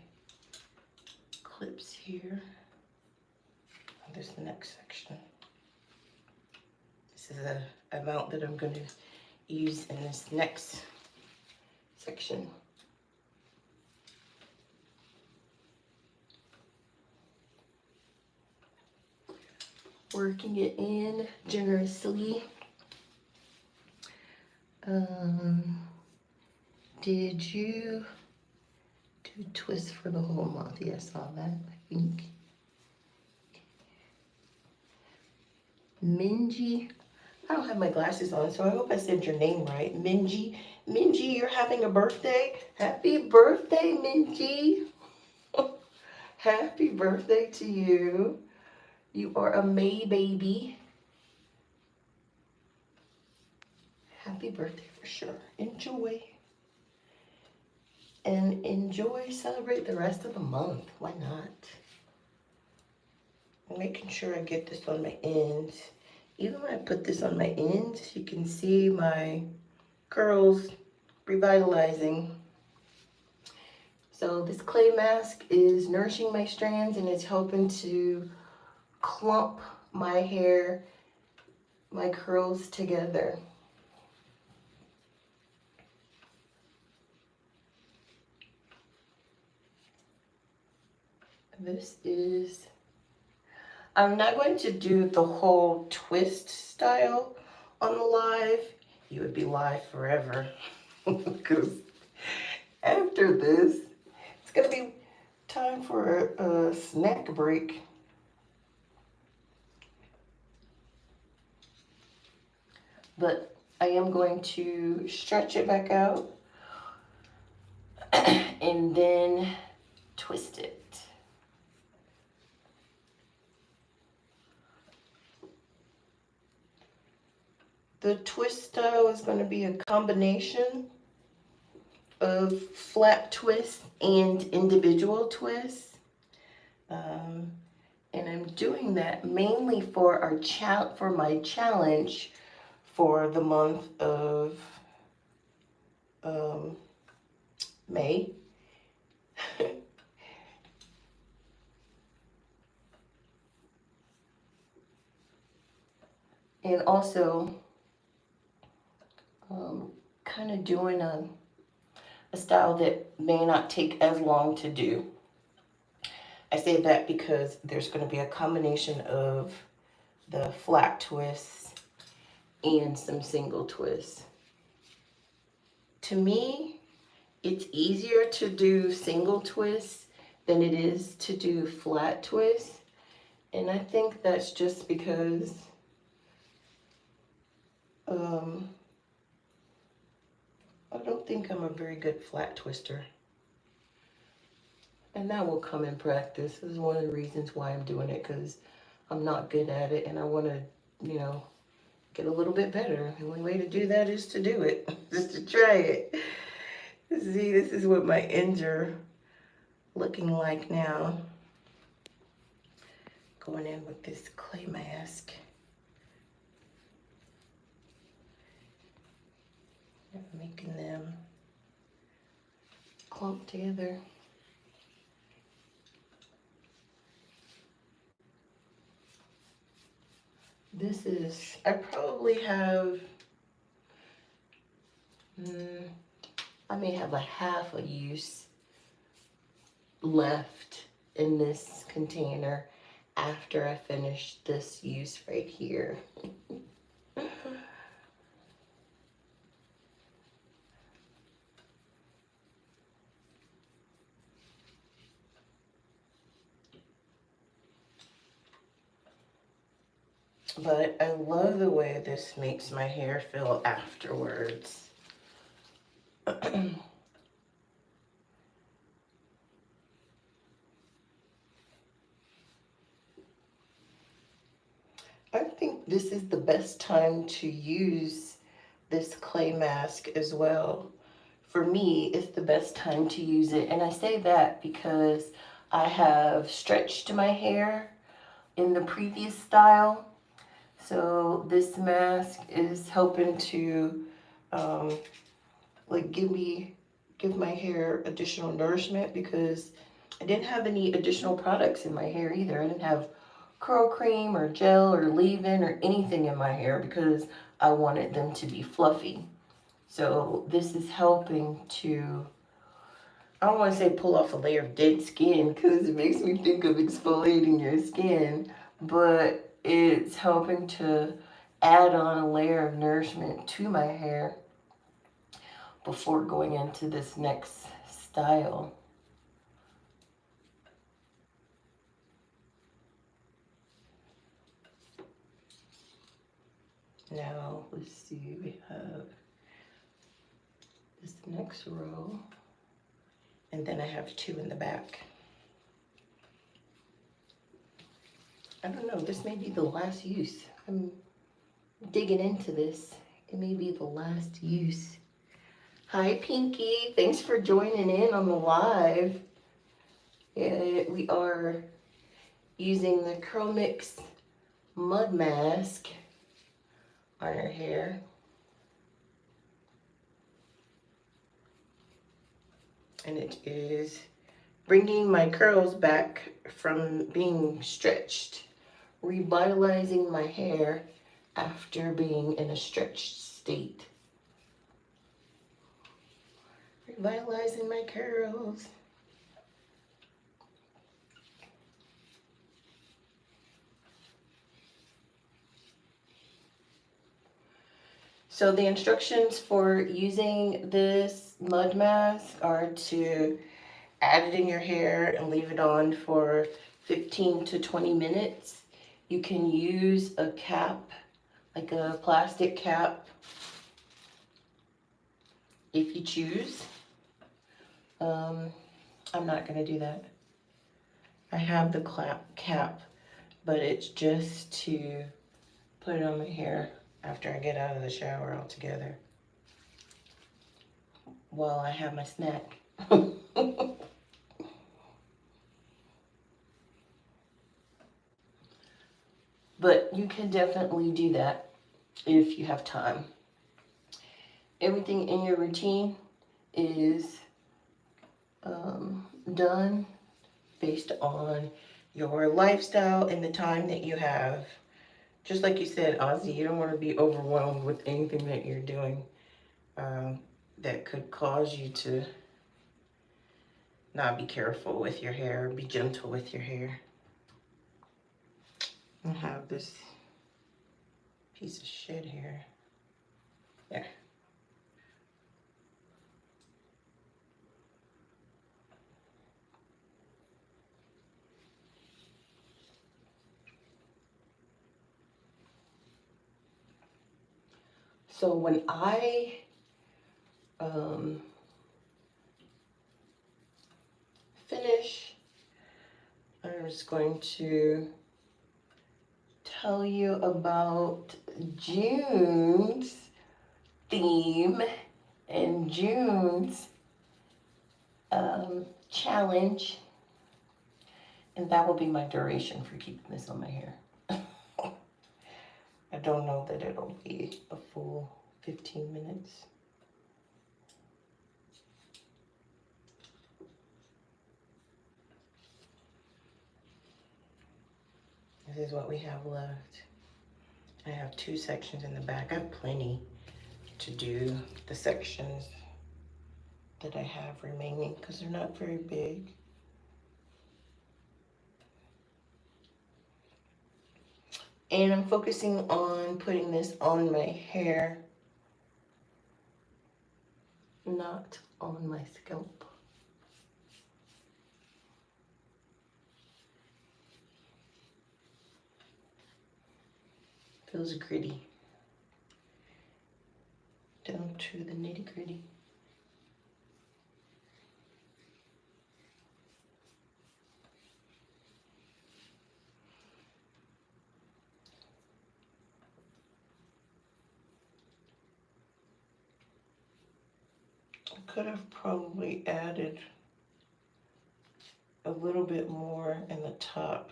clips here. There's the next section. This is the amount that I'm going to use in this next section. Working it in generously. Did you do twists for the whole month? Yeah, I saw that, I think. Minji. I don't have my glasses on, so I hope I said your name right. Minji. Minji, you're having a birthday? Happy birthday, Minji. Happy birthday to you. You are a May baby. Happy birthday for sure. Enjoy. And enjoy, celebrate the rest of the month. Why not? I'm making sure I get this on my ends. Even when I put this on my ends, you can see my curls revitalizing. So this clay mask is nourishing my strands and it's helping to clump my hair, my curls together. This is, I'm not going to do the whole twist style on the live. You would be live forever. Because after this, it's going to be time for a snack break. But I am going to stretch it back out and then twist it. The twist style is going to be a combination of flat twists and individual twists. And I'm doing that mainly for my challenge for the month of May. And also kind of doing a style that may not take as long to do. I say that because there's going to be a combination of the flat twists and some single twists. To me, it's easier to do single twists than it is to do flat twists. And I think that's just because I don't think I'm a very good flat twister. And that will come in practice. This is one of the reasons why I'm doing it, because I'm not good at it and I want to, you know, get a little bit better. The only way to do that is to do it, just to try it. See, this is what my ends are looking like now. Going in with this clay mask. Making them clump together. This is, I probably have, I may have a half a use left in this container after I finish this use right here. But I love the way this makes my hair feel afterwards. I think this is the best time to use this clay mask as well. For me, it's the best time to use it. And I say that because I have stretched my hair in the previous style. So this mask is helping to like give my hair additional nourishment, because I didn't have any additional products in my hair either. I didn't have curl cream or gel or leave-in or anything in my hair because I wanted them to be fluffy. So this is helping to, I don't want to say pull off a layer of dead skin because it makes me think of exfoliating your skin, but it's helping to add on a layer of nourishment to my hair before going into this next style. Now, let's see, we have this next row, and then I have two in the back. I don't know, this may be the last use. I'm digging into this. It may be the last use. Hi, Pinky. Thanks for joining in on the live. We are using the CurlMix mud mask on her hair. And it is bringing my curls back from being stretched, revitalizing my hair after being in a stretched state. Revitalizing my curls. So the instructions for using this mud mask are to add it in your hair and leave it on for 15 to 20 minutes. You can use a cap, like a plastic cap, if you choose. I'm not going to do that. I have the cap, but it's just to put it on my hair after I get out of the shower altogether while I have my snack. But you can definitely do that if you have time. Everything in your routine is done based on your lifestyle and the time that you have. Just like you said, Ozzy, you don't want to be overwhelmed with anything that you're doing that could cause you to not be careful with your hair, be gentle with your hair. I have this piece of shit here. There. So when I finish, I'm just going to tell you about June's theme and June's challenge, and that will be my duration for keeping this on my hair. I don't know that it'll be a full 15 minutes. This is what we have left. I have 2 sections in the back. I have plenty to do the sections that I have remaining because they're not very big. And I'm focusing on putting this on my hair, not on my scalp. Feels gritty. Down to the nitty gritty. I could have probably added a little bit more in the top.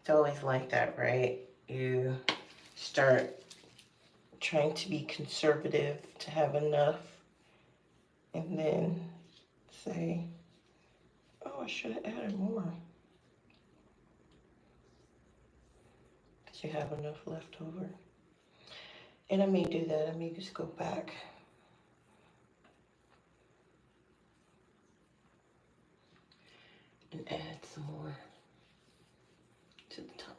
It's always like that, right? You start trying to be conservative to have enough, and then say, oh, I should have added more. Because you have enough left over. And I may do that. I may just go back and add some more to the top.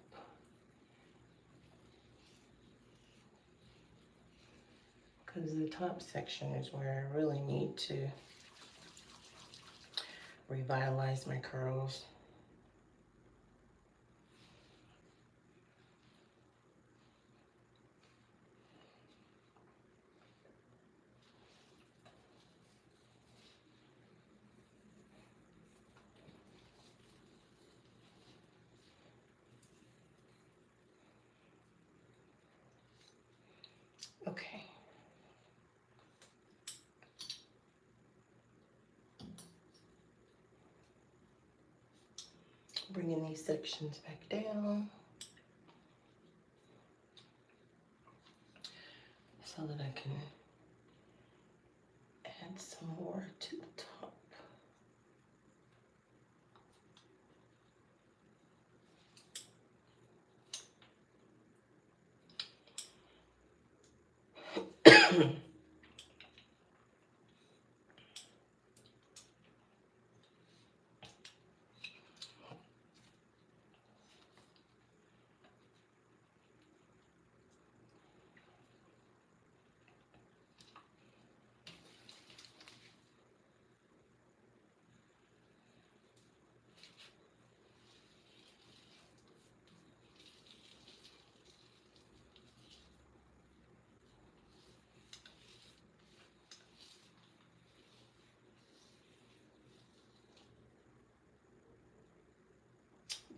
Because the top section is where I really need to revitalize my curls. Okay. Bringing these sections back down so that I can add some more to the top.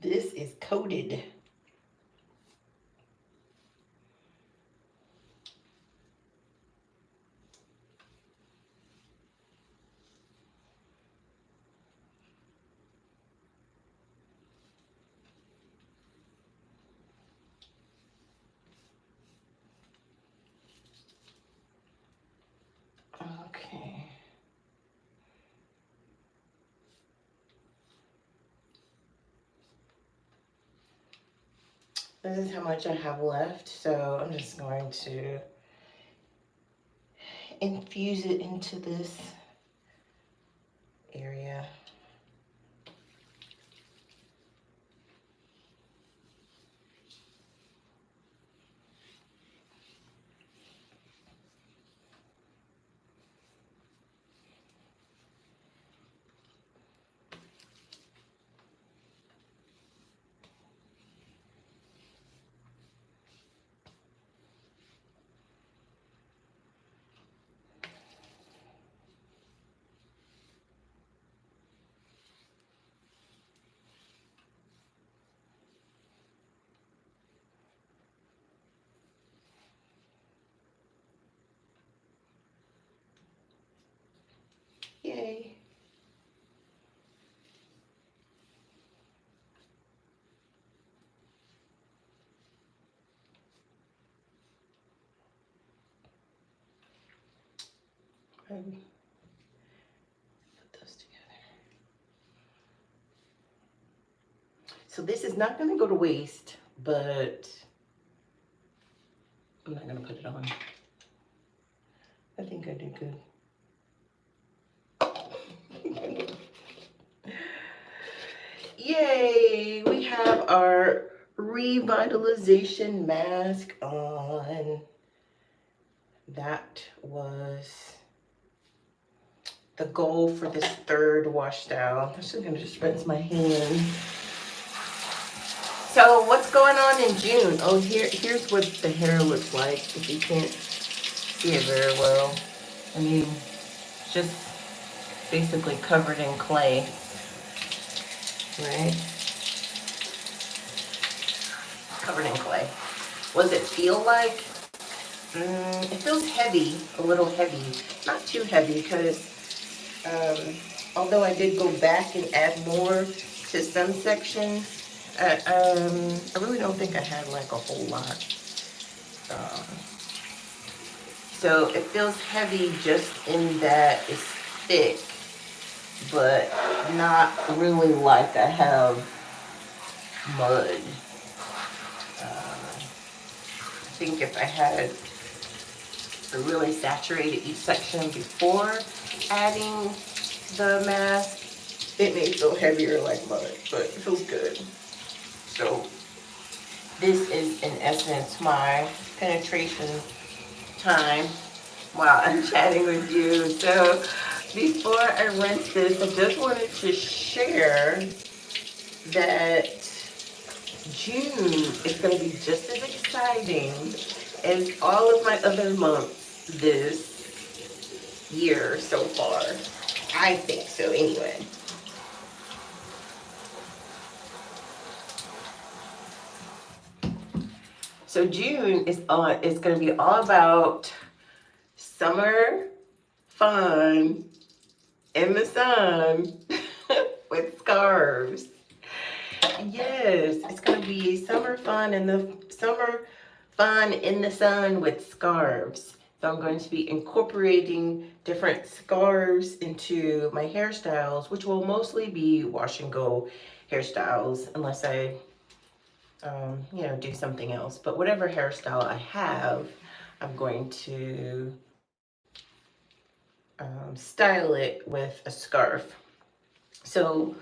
This is coated. Okay. This is how much I have left, so I'm just going to infuse it into this area. Yay. Put those together. So this is not going to go to waste, but I'm not going to put it on. I think I did good. Yay! We have our revitalization mask on. That was the goal for this third wash style. I'm just gonna just rinse my hands. So what's going on in June? Oh, here's what the hair looks like, if you can't see it very well. I mean, just basically covered in clay, right? Covered in clay. What does it feel like? It feels heavy, a little heavy. Not too heavy, because although I did go back and add more to some sections, I really don't think I had like a whole lot. So it feels heavy just in that it's thick, but not really like I have mud. I think if I had really saturated each section before adding the mask, it may feel heavier like mud, but it feels good. So this is in essence my penetration time while I'm chatting with you. So before I rinse this, I just wanted to share that June is going to be just as exciting as all of my other months this year so far. I think so anyway. So June is going to be all about summer fun in the sun with scarves. Yes, it's going to be summer fun in the sun with scarves. So I'm going to be incorporating different scarves into my hairstyles, which will mostly be wash and go hairstyles, unless I, do something else. But whatever hairstyle I have, I'm going to style it with a scarf. So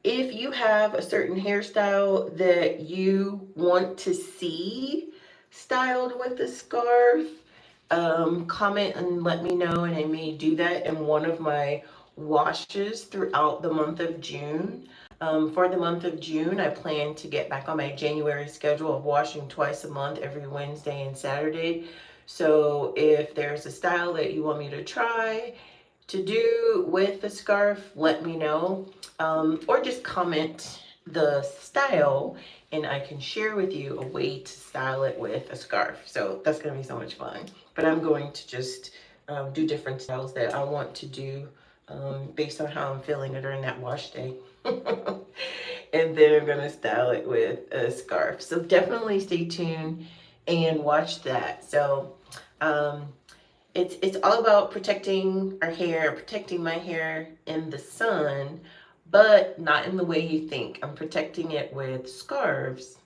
if you have a certain hairstyle that you want to see styled with a scarf, comment and let me know, and I may do that in one of my washes throughout the month of June. For the month of June, I plan to get back on my January schedule of washing twice a month, every Wednesday and Saturday. So if there's a style that you want me to try to do with the scarf, let me know, or just comment the style, and I can share with you a way to style it with a scarf. So that's going to be so much fun. But I'm going to just do different styles that I want to do based on how I'm feeling during that wash day. And then I'm going to style it with a scarf. So definitely stay tuned and watch that. So um, it's all about protecting our hair, protecting my hair in the sun, but not in the way you think. I'm protecting it with scarves.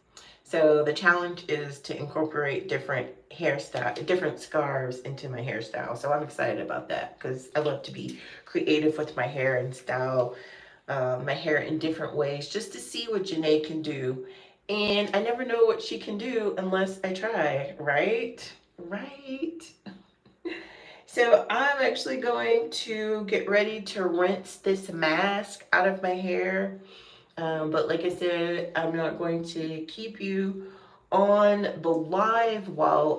So the challenge is to incorporate different hairstyle, different scarves into my hairstyle. So I'm excited about that because I love to be creative with my hair and style my hair in different ways just to see what Janae can do. And I never know what she can do unless I try, right? Right. So I'm actually going to get ready to rinse this mask out of my hair. But like I said, I'm not going to keep you on the live while